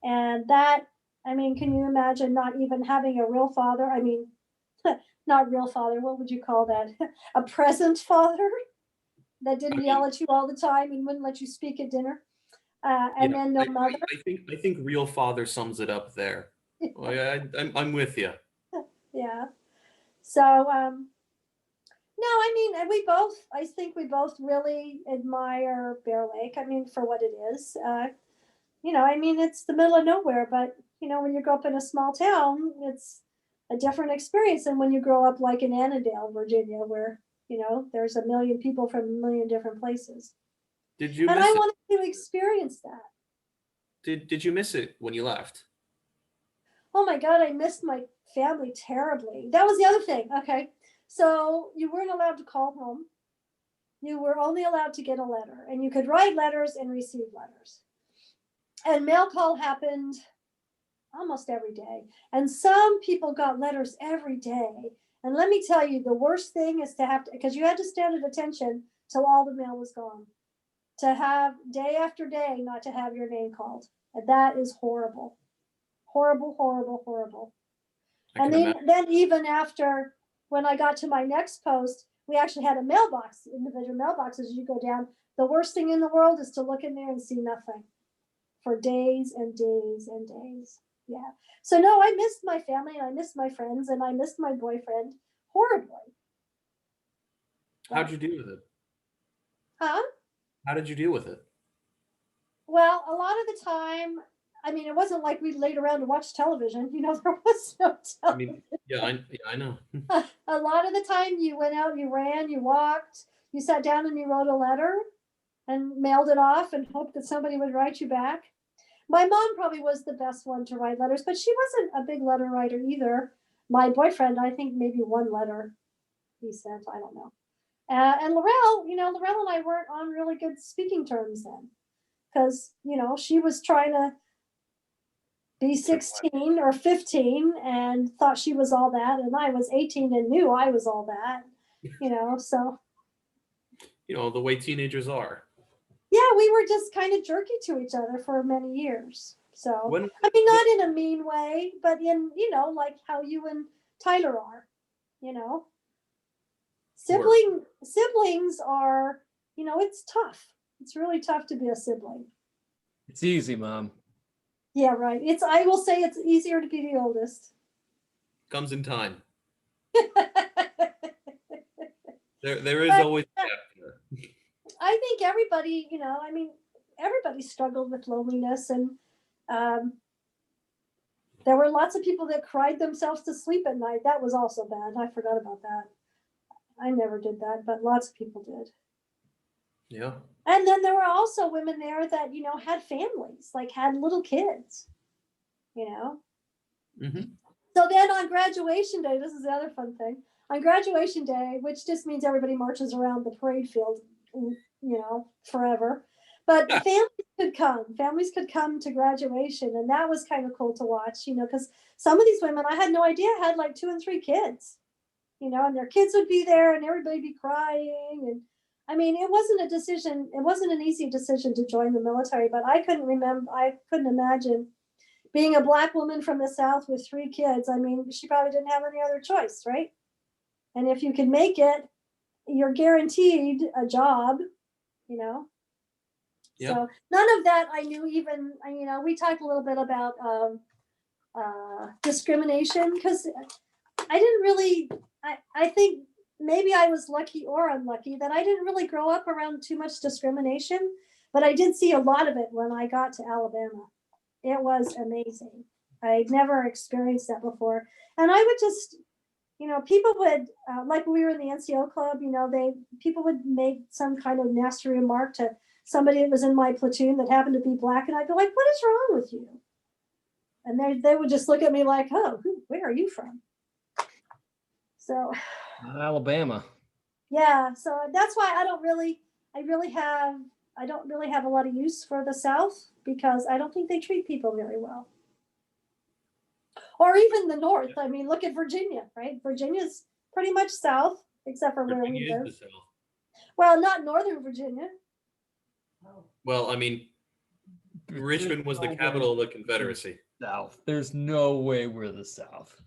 And that, I mean, can you imagine not even having a real father? I mean, not real father, what would you call that? A present father that didn't yell at you all the time and wouldn't let you speak at dinner. And then no mother. I think real father sums it up there. I'm with you. Yeah. So, no, I mean, I think we both really admire Bear Lake. I mean, for what it is. I mean, it's the middle of nowhere, but when you grow up in a small town, it's a different experience than when you grow up like in Annandale, Virginia, where, there's a million people from a million different places. Did you and miss I it? wanted to experience that. Did you miss it when you left? Oh my God, I missed my family terribly. That was the other thing. Okay. So you weren't allowed to call home. You were only allowed to get a letter, and you could write letters and receive letters. And mail call happened almost every day. And some people got letters every day. And let me tell you, the worst thing is to have to, because you had to stand at attention till all the mail was gone. To have day after day not to have your name called. And that is horrible. Horrible, horrible, horrible. And then even after, when I got to my next post, we actually had a mailbox, individual mailboxes as you go down. The worst thing in the world is to look in there and see nothing for days and days and days. Yeah. So no, I missed my family and I missed my friends and I missed my boyfriend horribly. How'd you deal with it? Huh? How did you deal with it? Well, a lot of the time, I mean, it wasn't like we laid around to watch television. You know, there was no television. I know. A lot of the time you went out, you ran, you walked, you sat down and you wrote a letter and mailed it off and hoped that somebody would write you back. My mom probably was the best one to write letters, but she wasn't a big letter writer either. My boyfriend, I think maybe one letter he sent, I don't know. And Laurel, Laurel and I weren't on really good speaking terms then because, she was trying to be 16 or 15 and thought she was all that. And I was 18 and knew I was all that, so. The way teenagers are. Yeah, we were just kind of jerky to each other for many years. So, not in a mean way, but in, like how you and Tyler are, Siblings are, it's tough. It's really tough to be a sibling. It's easy, Mom. Yeah, right. I will say it's easier to be the oldest. Comes in time. There is always a gap here. I think everybody, everybody struggled with loneliness, and there were lots of people that cried themselves to sleep at night. That was also bad. I forgot about that. I never did that, but lots of people did. Yeah. And then there were also women there that, had families, like had little kids, Mm-hmm. So then on graduation day, this is the other fun thing. On graduation day, which just means everybody marches around the parade field, forever. But families could come to graduation. And that was kind of cool to watch, because some of these women, I had no idea, had like 2 and 3 kids, and their kids would be there and everybody be crying. And I mean, it wasn't a decision. It wasn't an easy decision to join the military, but I couldn't imagine being a Black woman from the South with 3 kids. I mean, she probably didn't have any other choice, right? And if you can make it, you're guaranteed a job, Yep. So none of that I knew even, we talked a little bit about discrimination because I didn't really, I think maybe I was lucky or unlucky that I didn't really grow up around too much discrimination, but I did see a lot of it when I got to Alabama. It was amazing. I'd never experienced that before. And I would just, people would, like when we were in the NCO club, people would make some kind of nasty remark to somebody that was in my platoon that happened to be Black. And I'd be like, what is wrong with you? And they would just look at me like, oh, where are you from? So. Alabama. Yeah. So that's why I don't really have a lot of use for the South because I don't think they treat people very well. Or even the North. I mean, look at Virginia, right? Virginia's pretty much South, except for where we live. Well, not Northern Virginia. Well, I mean, Richmond was the capital of the Confederacy. South. There's no way we're the South.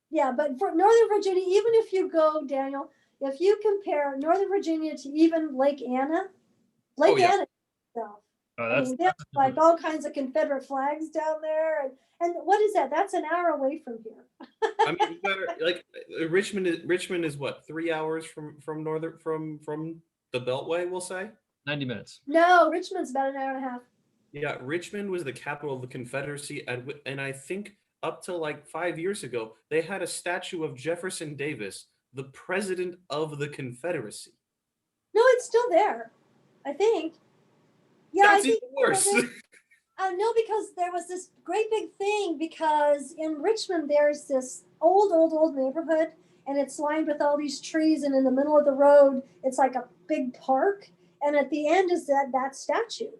Yeah, but for Northern Virginia, even if you go, Daniel, if you compare Northern Virginia to even Lake Anna is South. There's like all kinds of Confederate flags down there, and what is that? That's an hour away from here. I mean, like Richmond is what, 3 hours from the Beltway, we'll say. 90 minutes. No, Richmond's about an hour and a half. Yeah, Richmond was the capital of the Confederacy, and I think up to like 5 years ago, they had a statue of Jefferson Davis, the president of the Confederacy. No, it's still there, I think. Yeah, that's even worse. No, because there was this great big thing because in Richmond there's this old neighborhood and it's lined with all these trees and in the middle of the road it's like a big park and at the end is that statue.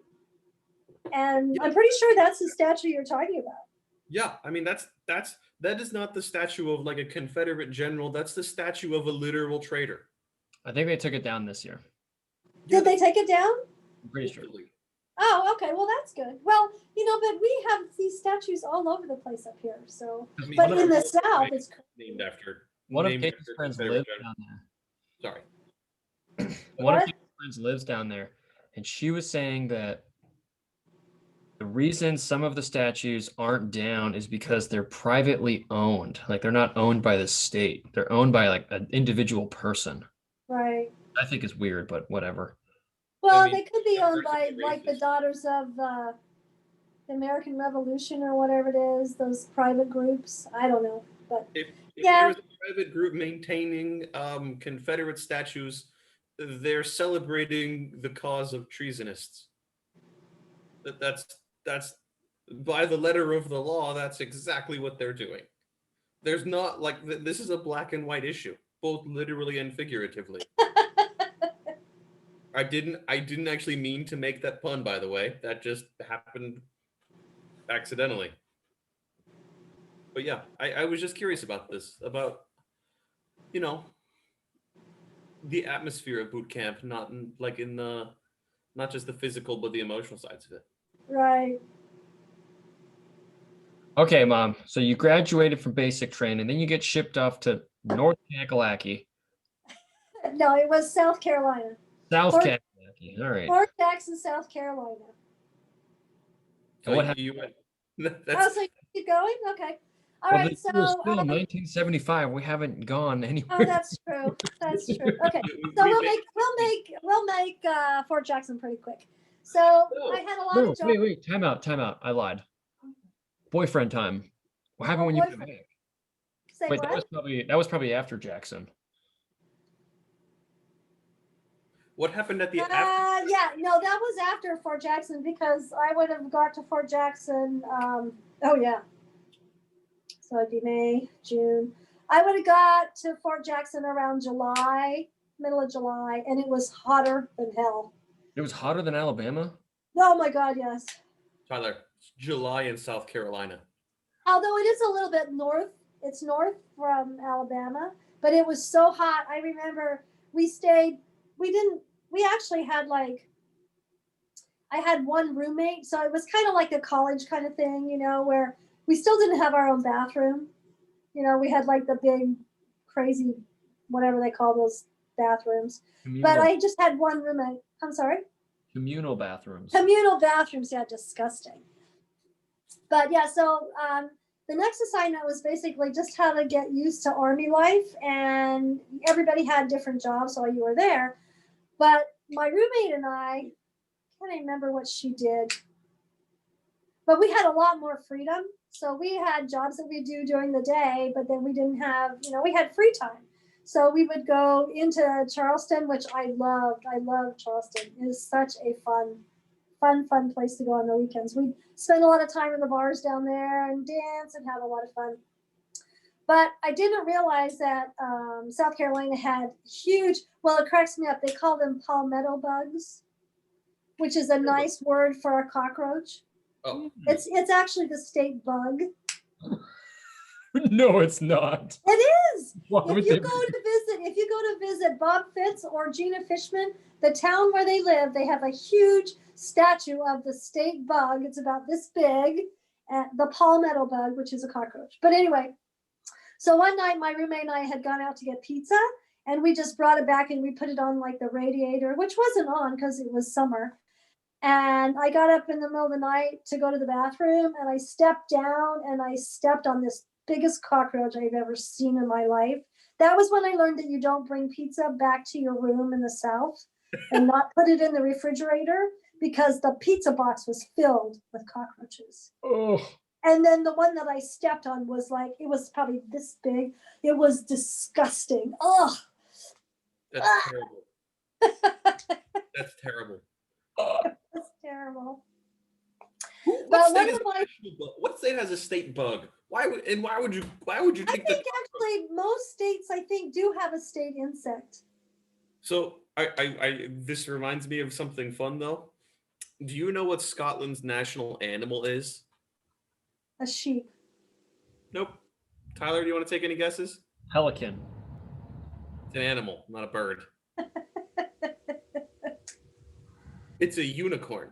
And I'm pretty sure that's the statue you're talking about. Yeah, I mean that is not the statue of like a Confederate general. That's the statue of a literal traitor. I think they took it down this year. Did they take it down? I'm pretty sure. Hopefully. Oh, okay. Well, that's good. Well, but we have these statues all over the place up here. So, I mean, but one in of the our South, it's named after One of named Katie's after friends Confederate lives general. down there. Sorry. One of What? Katie's friends lives down there, and she was saying that the reason some of the statues aren't down is because they're privately owned. Like they're not owned by the state. They're owned by like an individual person. right. I think is weird, but whatever. Well, mean, they could be that owned by person is like the racist. Daughters of the American Revolution or whatever it is. Those private groups. I don't know, but If Yeah. there was a private group maintaining Confederate statues, they're celebrating the cause of treasonists. That's by the letter of the law. That's exactly what they're doing. There's not like this is a black and white issue, both literally and figuratively. I didn't actually mean to make that pun, by the way. That just happened accidentally. But yeah, I was just curious about this, about the atmosphere of boot camp, not in, like in the not just the physical but the emotional sides of it. right. Okay, Mom. So you graduated from basic training, then you get shipped off to North Kakalaki, No, it was South Carolina, South Fort- Kakalaki. All right. Fort Jackson, South Carolina. And what So happened? you went. Oh, That's so keep going? Okay. All Well, right. this So, year is still 1975. We haven't gone anywhere. oh, that's true. That's true. Okay. So we'll make Fort Jackson pretty quick. So No. I had a lot No, of jobs. wait. Time out. I lied. Boyfriend time. What happened Oh, when you got boyfriend. back? Say Wait, what? that was probably after Jackson. what happened at the after. Yeah, no, that was after Fort Jackson because I would have got to Fort Jackson. Oh yeah. So it'd be May, June. I would have got to Fort Jackson around July, middle of July, and it was hotter than hell. It was hotter than Alabama. Oh my God, yes. Tyler, it's July in South Carolina. Although it is a little bit north, it's north from Alabama, but it was so hot. I remember we actually had I had one roommate, so it was kind of like a college kind of thing, where we still didn't have our own bathroom. We had like the big, crazy, whatever they call those bathrooms. But I just had one roommate. I'm sorry? Communal bathrooms. Communal bathrooms, yeah, disgusting. But yeah, so the next assignment was basically just how to get used to Army life, and everybody had different jobs while you were there. But my roommate and I can't remember what she did, but we had a lot more freedom. So we had jobs that we do during the day, but then we didn't have, we had free time. So we would go into Charleston, which I loved. I loved Charleston. It is such a fun place to go on the weekends. We'd spend a lot of time in the bars down there and dance and have a lot of fun. But I didn't realize that South Carolina had huge, well, it cracks me up. They call them palmetto bugs, which is a nice word for a cockroach. Oh, It's actually the state bug. No, it's not. It is. Why If would you they- go to visit Bob Fitz or Gina Fishman, the town where they live, they have a huge statue of the state bug. It's about this big, the palmetto bug, which is a cockroach. But anyway, so one night my roommate and I had gone out to get pizza, and we just brought it back and we put it on like the radiator, which wasn't on because it was summer. And I got up in the middle of the night to go to the bathroom, and I stepped down and I stepped on this biggest cockroach I've ever seen in my life. That was when I learned that you don't bring pizza back to your room in the South and not put it in the refrigerator, because the pizza box was filled with cockroaches. Oh, And then the one that I stepped on was it was probably this big. It was disgusting. Oh, that's terrible. That's terrible. that's terrible. What But state one has of a my, national bug? What state has a state bug? Why would you I take the think actually most states, I think, do have a state insect. So I this reminds me of something fun though. Do you know what Scotland's national animal is? A sheep. Nope. Tyler, do you want to take any guesses? Pelican. It's an animal, not a bird. It's a unicorn.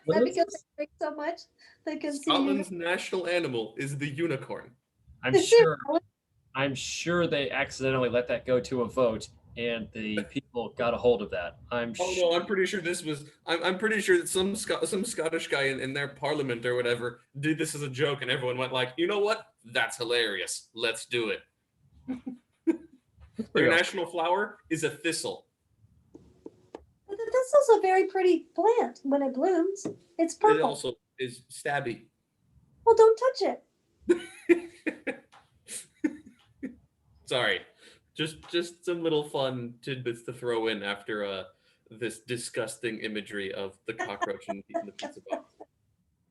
That because they drink so much, they can see you. Scotland's national animal is the unicorn. I'm Is it sure. really? I'm sure they accidentally let that go to a vote, and the people got a hold of that. I'm Oh sure. no, I'm pretty sure this was. I'm pretty sure that some Scottish guy in their parliament or whatever did this as a joke, and everyone went like, you know what? That's hilarious. Let's do it. Their national flower is a thistle. But the thistle's a very pretty plant when it blooms. It's It purple. also is stabby. Well, don't touch it. Sorry, just some little fun tidbits to throw in after this disgusting imagery of the cockroach in the pizza box.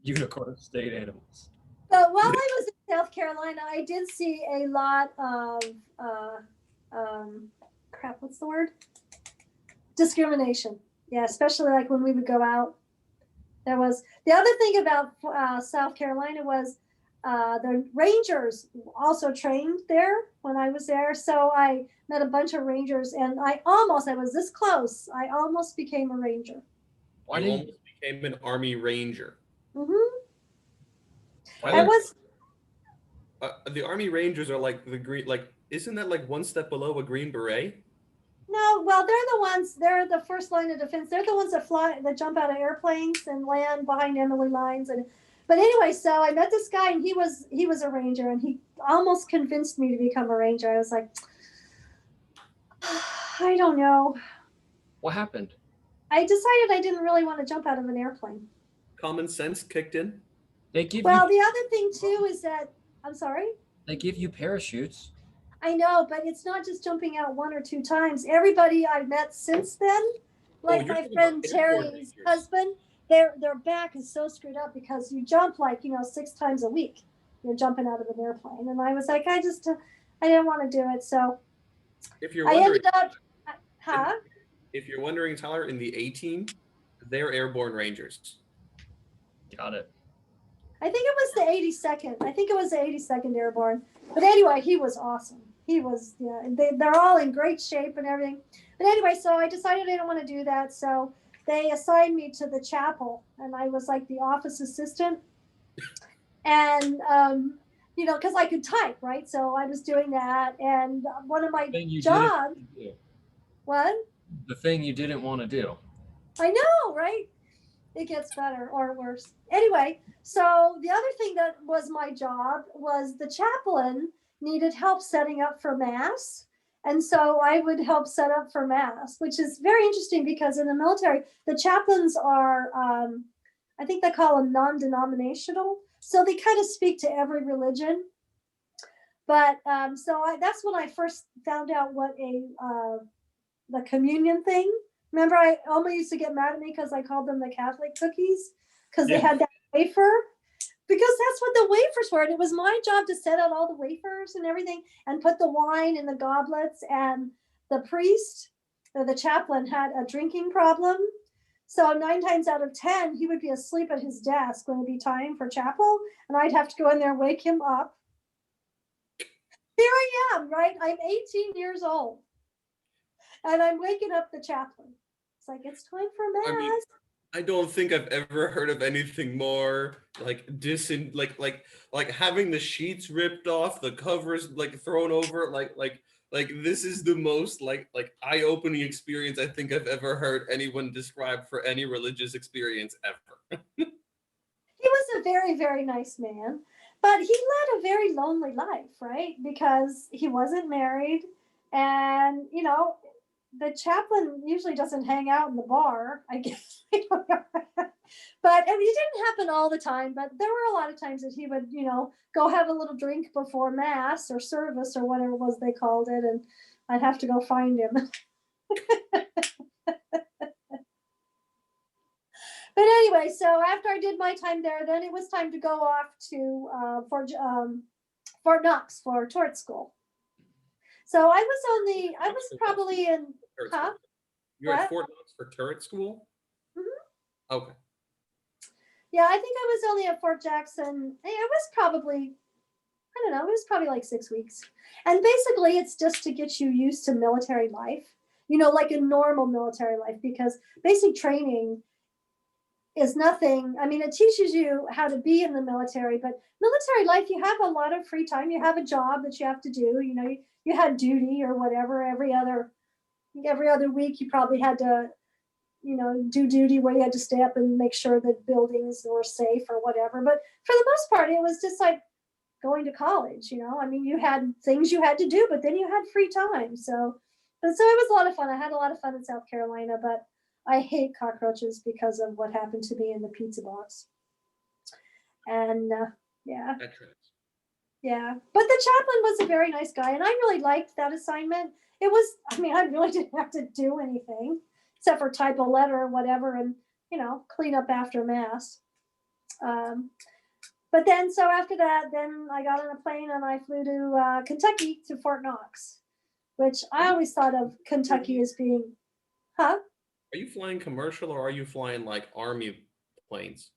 Unicorn state animals. But while I was in South Carolina, I did see a lot of crap. What's the word? Discrimination. Yeah, especially like when we would go out. There was the other thing about South Carolina was the Rangers also trained there when I was there. So I met a bunch of Rangers, and I was this close. I almost became a Ranger. Why You didn't almost became an Army Ranger. Mm-hmm. why I didn't- was. The Army Rangers are like the green. Like, isn't that like one step below a Green Beret? No, well, they're the first line of defense. They're the ones that jump out of airplanes and land behind enemy lines. But anyway, so I met this guy, and he was a Ranger, and he almost convinced me to become a Ranger. I was like, I don't know. What happened? I decided I didn't really want to jump out of an airplane. Common sense kicked in. They give Well, you the other thing too is that I'm sorry. parachutes. I know, but it's not just jumping out one or two times. Everybody I've met since then, like you're my talking friend about airborne Terry's Rangers. husband, their back is so screwed up because you jump like 6 times a week. You're jumping out of an airplane, and I was like, I didn't want to do it, so If you're I wondering, ended up, huh? if you're wondering, Tyler, in the A team, they're airborne Rangers. Got it. I think it was the 82nd. I think it was the 82nd Airborne. But anyway, he was awesome. He was, yeah, they're all in great shape and everything. But anyway, so I decided I didn't want to do that. So they assigned me to the chapel, and I was like the office assistant. And, because I could type, right? So I was doing that. And one of my Thing you jobs, didn't do. what? The thing you didn't want to do. I know, right? It gets better or worse. Anyway, so the other thing that was my job was the chaplain needed help setting up for Mass. And so I would help set up for Mass, which is very interesting because in the military, the chaplains are, I think they call them non-denominational. So they kind of speak to every religion. But that's when I first found out what the communion thing. Remember, Alma used to get mad at me because I called them the Catholic cookies because they had that wafer. Because that's what the wafers were. And it was my job to set out all the wafers and everything and put the wine in the goblets. And the priest, or the chaplain, had a drinking problem. So 9 times out of 10, he would be asleep at his desk when it'd be time for chapel. And I'd have to go in there and wake him up. Here I am, right? I'm 18 years old. And I'm waking up the chaplain. It's like, it's time for Mass. I mean, I don't think I've ever heard of anything more like like having the sheets ripped off, the covers like thrown over, like this is the most like eye-opening experience I think I've ever heard anyone describe for any religious experience ever. He was a very, very nice man, but he led a very lonely life, right? Because he wasn't married, and the chaplain usually doesn't hang out in the bar, I guess. I don't know. But it didn't happen all the time, but there were a lot of times that he would, go have a little drink before Mass or service or whatever it was they called it, and I'd have to go find him. But anyway, so after I did my time there, then it was time to go off to Fort Knox for tort school. So I was probably in, Turret huh? school. You're What? at Fort Knox for turret school? Okay. Yeah, I think I was only at Fort Jackson. It was probably, I don't know, it was probably like 6 weeks. And basically it's just to get you used to military life, like a normal military life, because basic training is nothing. I mean, it teaches you how to be in the military, but military life, you have a lot of free time. You have a job that you have to do. You had duty or whatever every other week. You probably had to, do duty where you had to stay up and make sure that buildings were safe or whatever. But for the most part, it was just like going to college. I mean, you had things you had to do, but then you had free time. So it was a lot of fun. I had a lot of fun in South Carolina, but I hate cockroaches because of what happened to me in the pizza box. And yeah. That tracks. Yeah. But the chaplain was a very nice guy, and I really liked that assignment. I really didn't have to do anything except for type a letter or whatever and, clean up after mass. But then, so after that, then I got on a plane and I flew to Kentucky, to Fort Knox, which I always thought of Kentucky as being, huh? Are you flying commercial or are you flying like Army planes?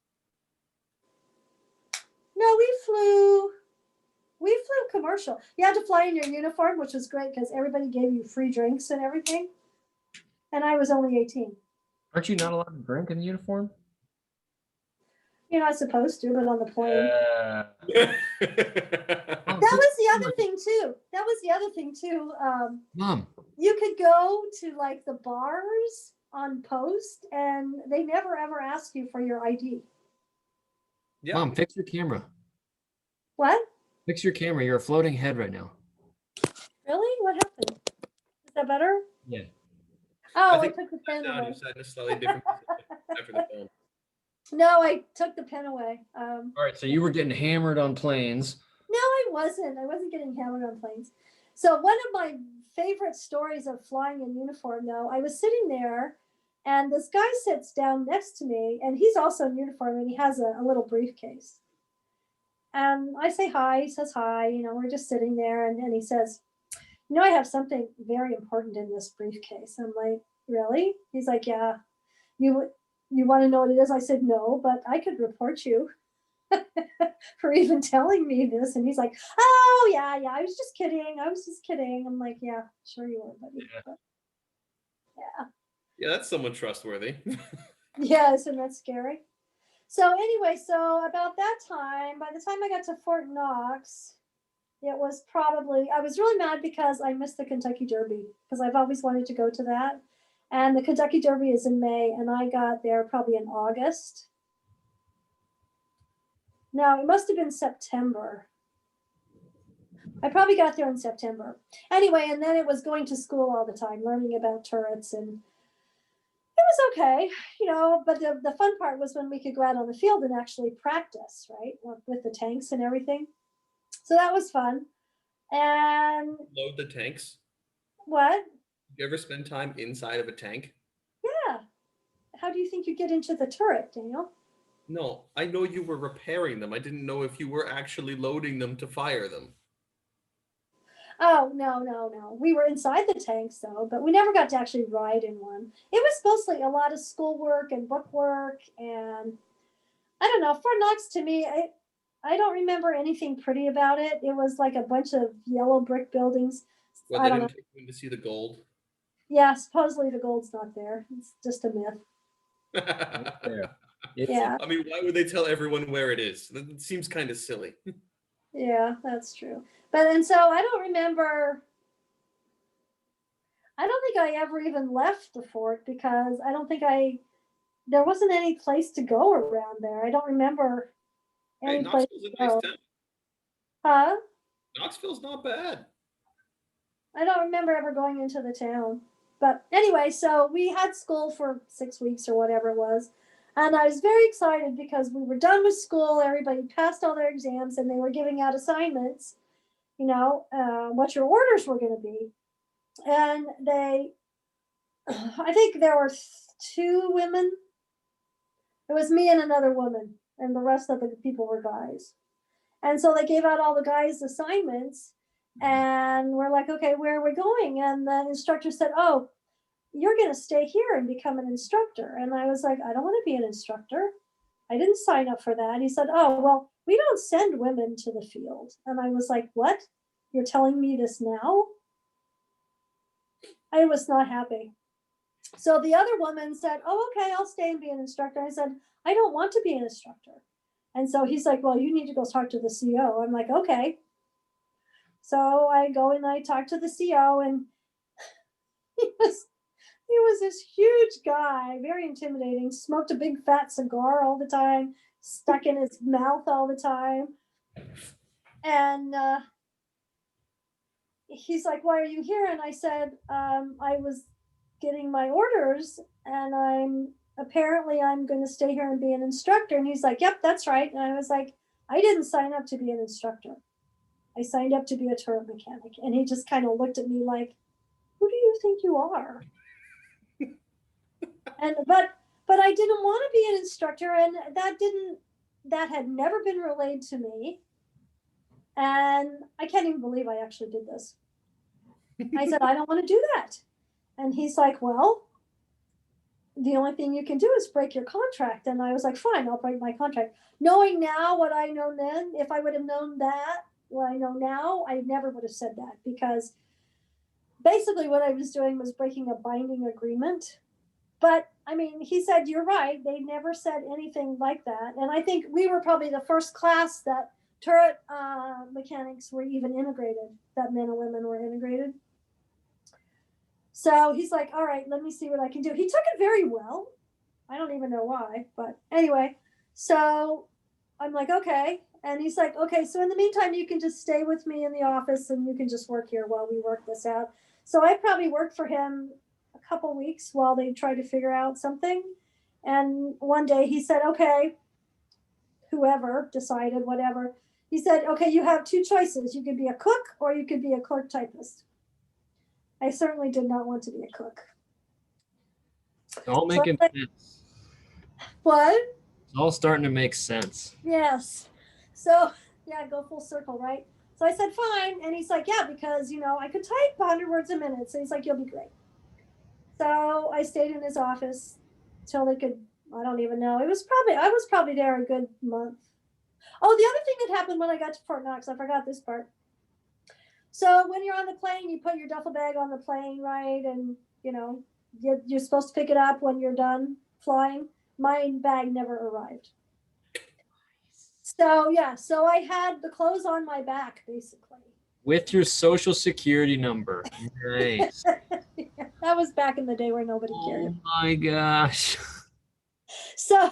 No, we flew commercial. You had to fly in your uniform, which was great because everybody gave you free drinks and everything. And I was only 18. Aren't you not allowed to drink in uniform? You're not supposed to, but on the plane. That That was the other thing too. Mom. You could go to like the bars on post and they never ever ask you for your ID. Yeah. Mom, fix your camera. What? Fix your camera. You're a floating head right now. Really? What happened? Is that better? Yeah. Oh, I think took the Sat pen down, away. you sat in a slightly different position after the film. No, I took the pen away. All right. So you were getting hammered on planes. No, I wasn't. I wasn't getting hammered on planes. So one of my favorite stories of flying in uniform, though, I was sitting there and this guy sits down next to me and he's also in uniform and he has a little briefcase. And I say hi, he says hi, we're just sitting there and he says, I have something very important in this briefcase. I'm like, really? He's like, yeah. You want to know what it is? I said, no, but I could report you for even telling me this. And he's like, oh, yeah, I was just kidding. I'm like, yeah, sure you were, buddy. Yeah. But, yeah. Yeah, that's somewhat trustworthy. Yeah, isn't that scary? So anyway, so about that time, by the time I got to Fort Knox, it was I was really mad because I missed the Kentucky Derby because I've always wanted to go to that. And the Kentucky Derby is in May, and I got there probably in August. No, it must have been September. I probably got there in September. Anyway, and then it was going to school all the time, learning about turrets, and it was okay, but the fun part was when we could go out on the field and actually practice, right, with the tanks and everything. So that was fun. And Load the tanks. what? You ever spend time inside of a tank? Yeah. How do you think you get into the turret, Daniel? No, I know you were repairing them. I didn't know if you were actually loading them to fire them. Oh, no. We were inside the tanks though, but we never got to actually ride in one. It was mostly a lot of schoolwork and book work, and I don't know, Fort Knox to me, I don't remember anything pretty about it. It was like a bunch of yellow brick buildings. Well, I they don't didn't know. take you in to see the gold. Yeah, supposedly the gold's not there. It's just a myth. There. Yeah. I mean, why would they tell everyone where it is? That seems kind of silly. Yeah, that's true. And so I don't think I ever even left the fort because I don't think there wasn't any place to go around there. I don't remember Hey, any place Knoxville's to a nice go. town. Huh? Knoxville's not bad. I don't remember ever going into the town. But anyway, so we had school for 6 weeks or whatever it was. And I was very excited because we were done with school. Everybody passed all their exams and they were giving out assignments, what your orders were going to be. And I think there were 2 women. It was me and another woman, and the rest of the people were guys. And so they gave out all the guys assignments, and we're like, okay, where are we going? And the instructor said, oh, you're going to stay here and become an instructor. And I was like, I don't want to be an instructor. I didn't sign up for that. He said, oh, well, we don't send women to the field. And I was like, what? You're telling me this now? I was not happy. So the other woman said, oh, okay, I'll stay and be an instructor. I said, I don't want to be an instructor. And so he's like, well, you need to go talk to the CO. I'm like, okay. So I go and I talk to the CO, and he was this huge guy, very intimidating, smoked a big fat cigar all the time, stuck in his mouth all the time. And he's like, why are you here? And I said, I was getting my orders, and I'm going to stay here and be an instructor. And he's like, yep, that's right. And I was like, I didn't sign up to be an instructor. I signed up to be a turret mechanic. And he just kind of looked at me like, who do you think you are? And but I didn't want to be an instructor, and that had never been relayed to me. And I can't even believe I actually did this. I said, I don't want to do that. And he's like, well, the only thing you can do is break your contract. And I was like, fine, I'll break my contract. Knowing now what I know then, if I would have known that, what I know now, I never would have said that, because basically what I was doing was breaking a binding agreement. But I mean, he said, you're right. They never said anything like that. And I think we were probably the first class that turret mechanics were even integrated, that men and women were integrated. So he's like, all right, let me see what I can do. He took it very well. I don't even know why, but anyway, so I'm like, okay. And he's like, okay, so in the meantime, you can just stay with me in the office and you can just work here while we work this out. So I probably worked for him a couple weeks while they tried to figure out something. And one day he said, okay, whoever decided, whatever, he said, okay, you have two choices. You could be a cook or you could be a clerk typist. I certainly did not want to be a cook. It's all making sense. What? It's all starting to make sense. Yes. So, yeah, go full circle, right? So I said, fine. And he's like, yeah, because, I could type 100 words a minute. So he's like, you'll be great. So I stayed in his office till they could, I don't even know. I was probably there a good month. Oh, the other thing that happened when I got to Fort Knox, I forgot this part. So when you're on the plane, you put your duffel bag on the plane, right? And, you're supposed to pick it up when you're done flying. My bag never arrived. So, yeah, so I had the clothes on my back, basically. With your social security number. Nice. That was back in the day where nobody cared. Oh my gosh. So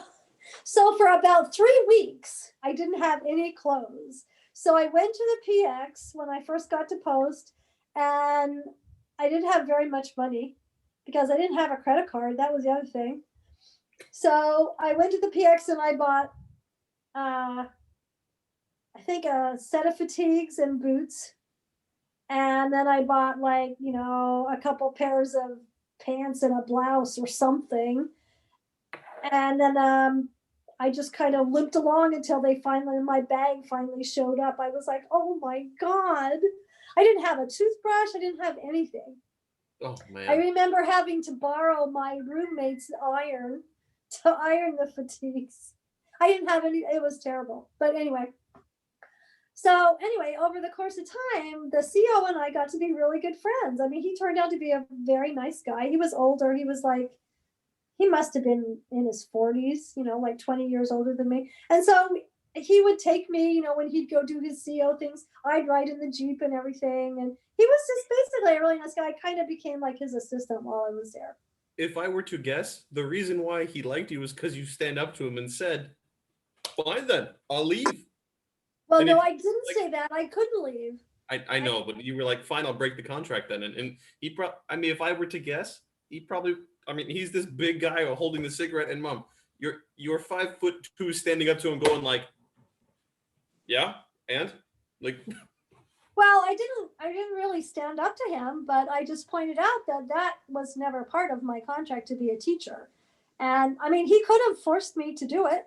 for about 3 weeks, I didn't have any clothes. So I went to the PX when I first got to post, and I didn't have very much money because I didn't have a credit card. That was the other thing. So I went to the PX and I bought, I think, a set of fatigues and boots. And then I bought a couple pairs of pants and a blouse or something. And then I just kind of limped along until my bag finally showed up. I was like, oh my God. I didn't have a toothbrush. I didn't have anything. Oh man. I remember having to borrow my roommate's iron to iron the fatigues. I didn't have any, it was terrible. But anyway. So anyway, over the course of time, the CO and I got to be really good friends. I mean, he turned out to be a very nice guy. He was older. He was he must have been in his 40s, 20 years older than me. And so he would take me, when he'd go do his CO things, I'd ride in the Jeep and everything. And he was just basically a really nice guy. I kind of became like his assistant while I was there. If I were to guess, the reason why he liked you was because you stand up to him and said, fine then, I'll leave. Well, and no, I didn't say that. I couldn't leave. I know, but you were like, fine, I'll break the contract then. And he probably, if I were to guess, he's this big guy holding the cigarette, and Mom, you're 5'2" standing up to him going like, yeah, and like. Well, I didn't really stand up to him, but I just pointed out that was never part of my contract to be a teacher. And I mean, he could have forced me to do it,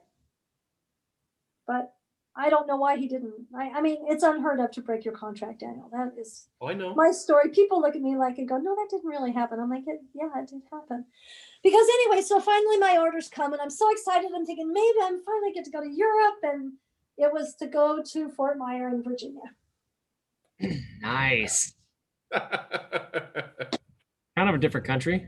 but I don't know why he didn't. I mean, it's unheard of to break your contract, Daniel. That is Oh, I know. my story. People look at me like and go, no, that didn't really happen. I'm like, yeah, it did happen. Because anyway, so finally my orders come and I'm so excited. I'm thinking maybe I'm finally get to go to Europe. And it was to go to Fort Myer in Virginia. Nice. Kind of a different country.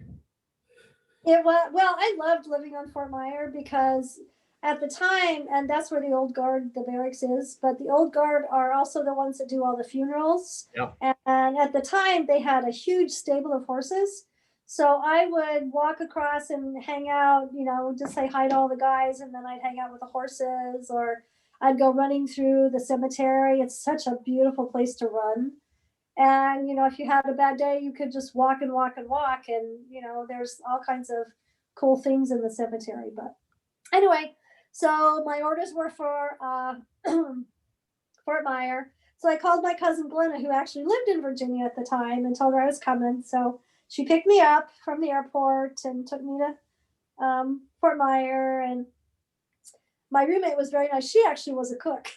It was, well, I loved living on Fort Myer because at the time, and that's where the old guard, the barracks is, but the old guard are also the ones that do all the funerals. Yep. And at the time, they had a huge stable of horses. So I would walk across and hang out, you know, just say hi to all the guys, and then I'd hang out with the horses, or I'd go running through the cemetery. It's such a beautiful place to run. And, you know, if you had a bad day, you could just walk and walk and walk. And, you know, there's all kinds of cool things in the cemetery. But anyway, so my orders were for Fort Myer. So I called my cousin Glenna, who actually lived in Virginia at the time, and told her I was coming. So she picked me up from the airport and took me to Fort Myer. And my roommate was very nice. She actually was a cook.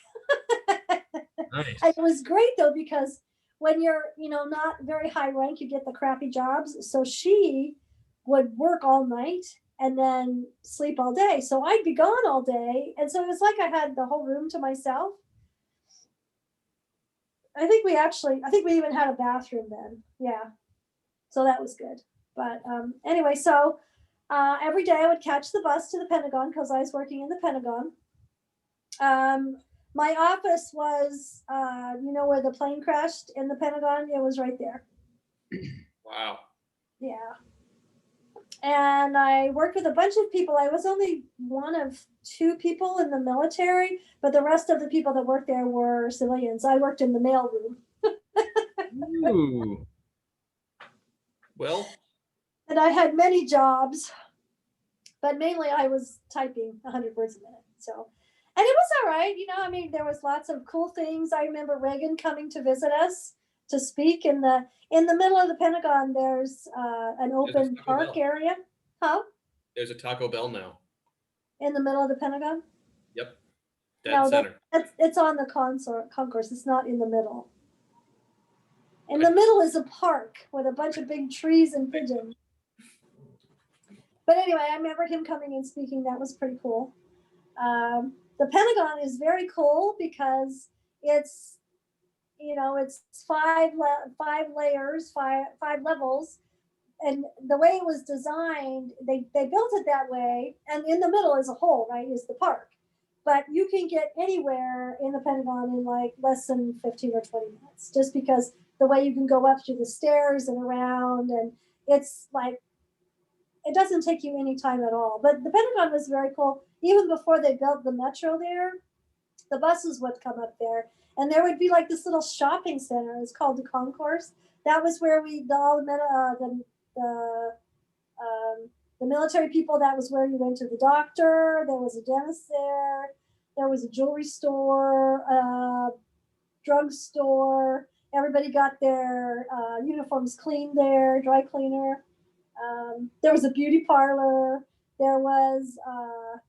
Nice. It was great, though, because when you're, you know, not very high rank, you get the crappy jobs. So she would work all night and then sleep all day. So I'd be gone all day. And so it was like I had the whole room to myself. I think we even had a bathroom then. Yeah. So that was good. But anyway, so every day I would catch the bus to the Pentagon because I was working in the Pentagon. My office was, you know, where the plane crashed in the Pentagon. It was right there. Wow. Yeah. And I worked with a bunch of people. I was only one of two people in the military, but the rest of the people that worked there were civilians. I worked in the mail room. Ooh. Well, And I had many jobs, but mainly I was typing 100 words a minute. So, and it was all right. You know, I mean, there was lots of cool things. I remember Reagan coming to visit us to speak in the middle of the Pentagon. There's an open park area. Huh? there's a Taco Bell now. In the middle of the Pentagon? Yep. Dead No, center. it's on the concourse. It's not in the middle. In the middle is a park with a bunch of big trees and pigeons. But anyway, I remember him coming and speaking. That was pretty cool. The Pentagon is very cool because it's, you know, it's five layers, five levels. And the way it was designed, they built it that way. And in the middle is a hole, right, is the park. But you can get anywhere in the Pentagon in like less than 15 or 20 minutes, just because the way you can go up through the stairs and around. And it's like, it doesn't take you any time at all. But the Pentagon was very cool. Even before they built the metro there, the buses would come up there. And there would be like this little shopping center. It's called the Concourse. That was where the military people, that was where you went to the doctor. There was a dentist there. There was a jewelry store, drugstore. Everybody got their uniforms cleaned there, dry cleaner. There was a beauty parlor. There was a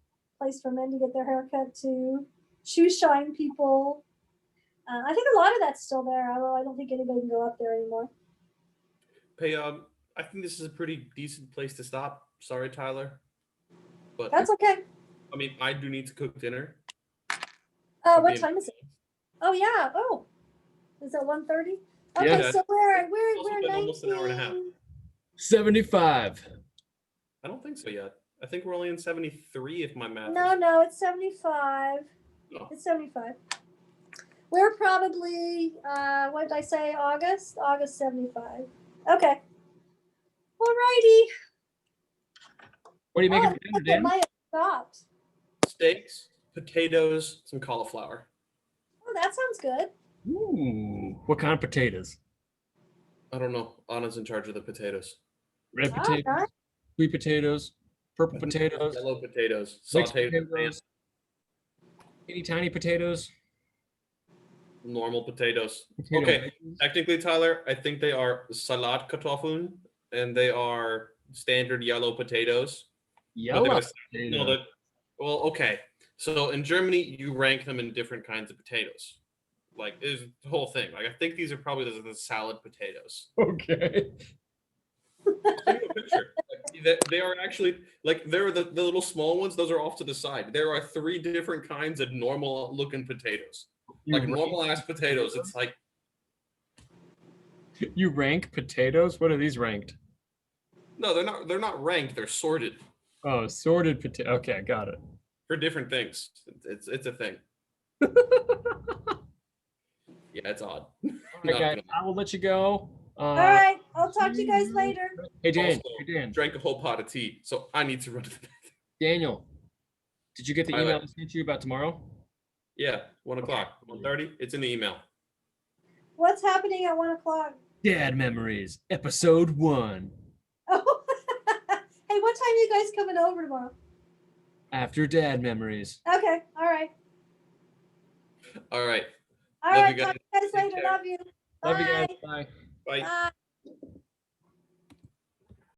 place for men to get their hair cut too. Shoe shine people. I think a lot of that's still there, although I don't think anybody can go up there anymore. Hey, I think this is a pretty decent place to stop. Sorry, Tyler. But That's okay. I mean, I do need to cook dinner. What time is it? Oh yeah. Oh, is it 1:30? Okay, Yeah. so we're Also been almost an hour and a half. 75. I don't think so yet. I think we're only in 73 if my math. No, it's 75. No. It's 75. We're probably what did I say? August 75. Okay. Alrighty. What are you making Oh, for dinner, it Dan? might have stopped. Steaks, potatoes, some cauliflower. Oh, that sounds good. Ooh. What kind of potatoes? I don't know. Anna's in charge of the potatoes. Red Oh, potatoes, nice. sweet potatoes, purple potatoes, Yellow potatoes. mixed Sauteed in pan. potatoes, teeny tiny potatoes. Normal potatoes. Potato Okay. wedges. Technically, Tyler, I think they are Salatkartoffeln and they are standard yellow potatoes. Yellow no, potato. well, okay. So in Germany, you rank them in different kinds of potatoes. Like, is the whole thing. Like, I think these are probably the salad potatoes. Okay. I'll send you a picture. Like, they are actually like they're the little small ones. Those are off to the side. There are 3 different kinds of normal looking potatoes. You Like rank normal ass potatoes. It's like You rank potatoes? What are these ranked? no, they're not. They're not ranked. They're sorted Oh, sorted potato. Okay, got it. for different things. It's a thing. Yeah, it's odd. All right, Not guys, gonna I will let you go. All right, I'll talk to you guys later. Hey, Dan. Also, Hey, Dan. drank a whole pot of tea, so I need to run to the bathroom. Daniel, did you get the Bye-bye. email I sent you about tomorrow? Yeah, 1 o'clock, 1:30. It's in the email. What's happening at 1 o'clock? Dad Memories, episode 1. Oh, hey, what time are you guys coming over tomorrow? After Dad Memories. Okay, all right. All right. All Love right, you talk guys. to you guys Take later. care. Love you. Love you guys. Bye. Bye. Bye. Bye.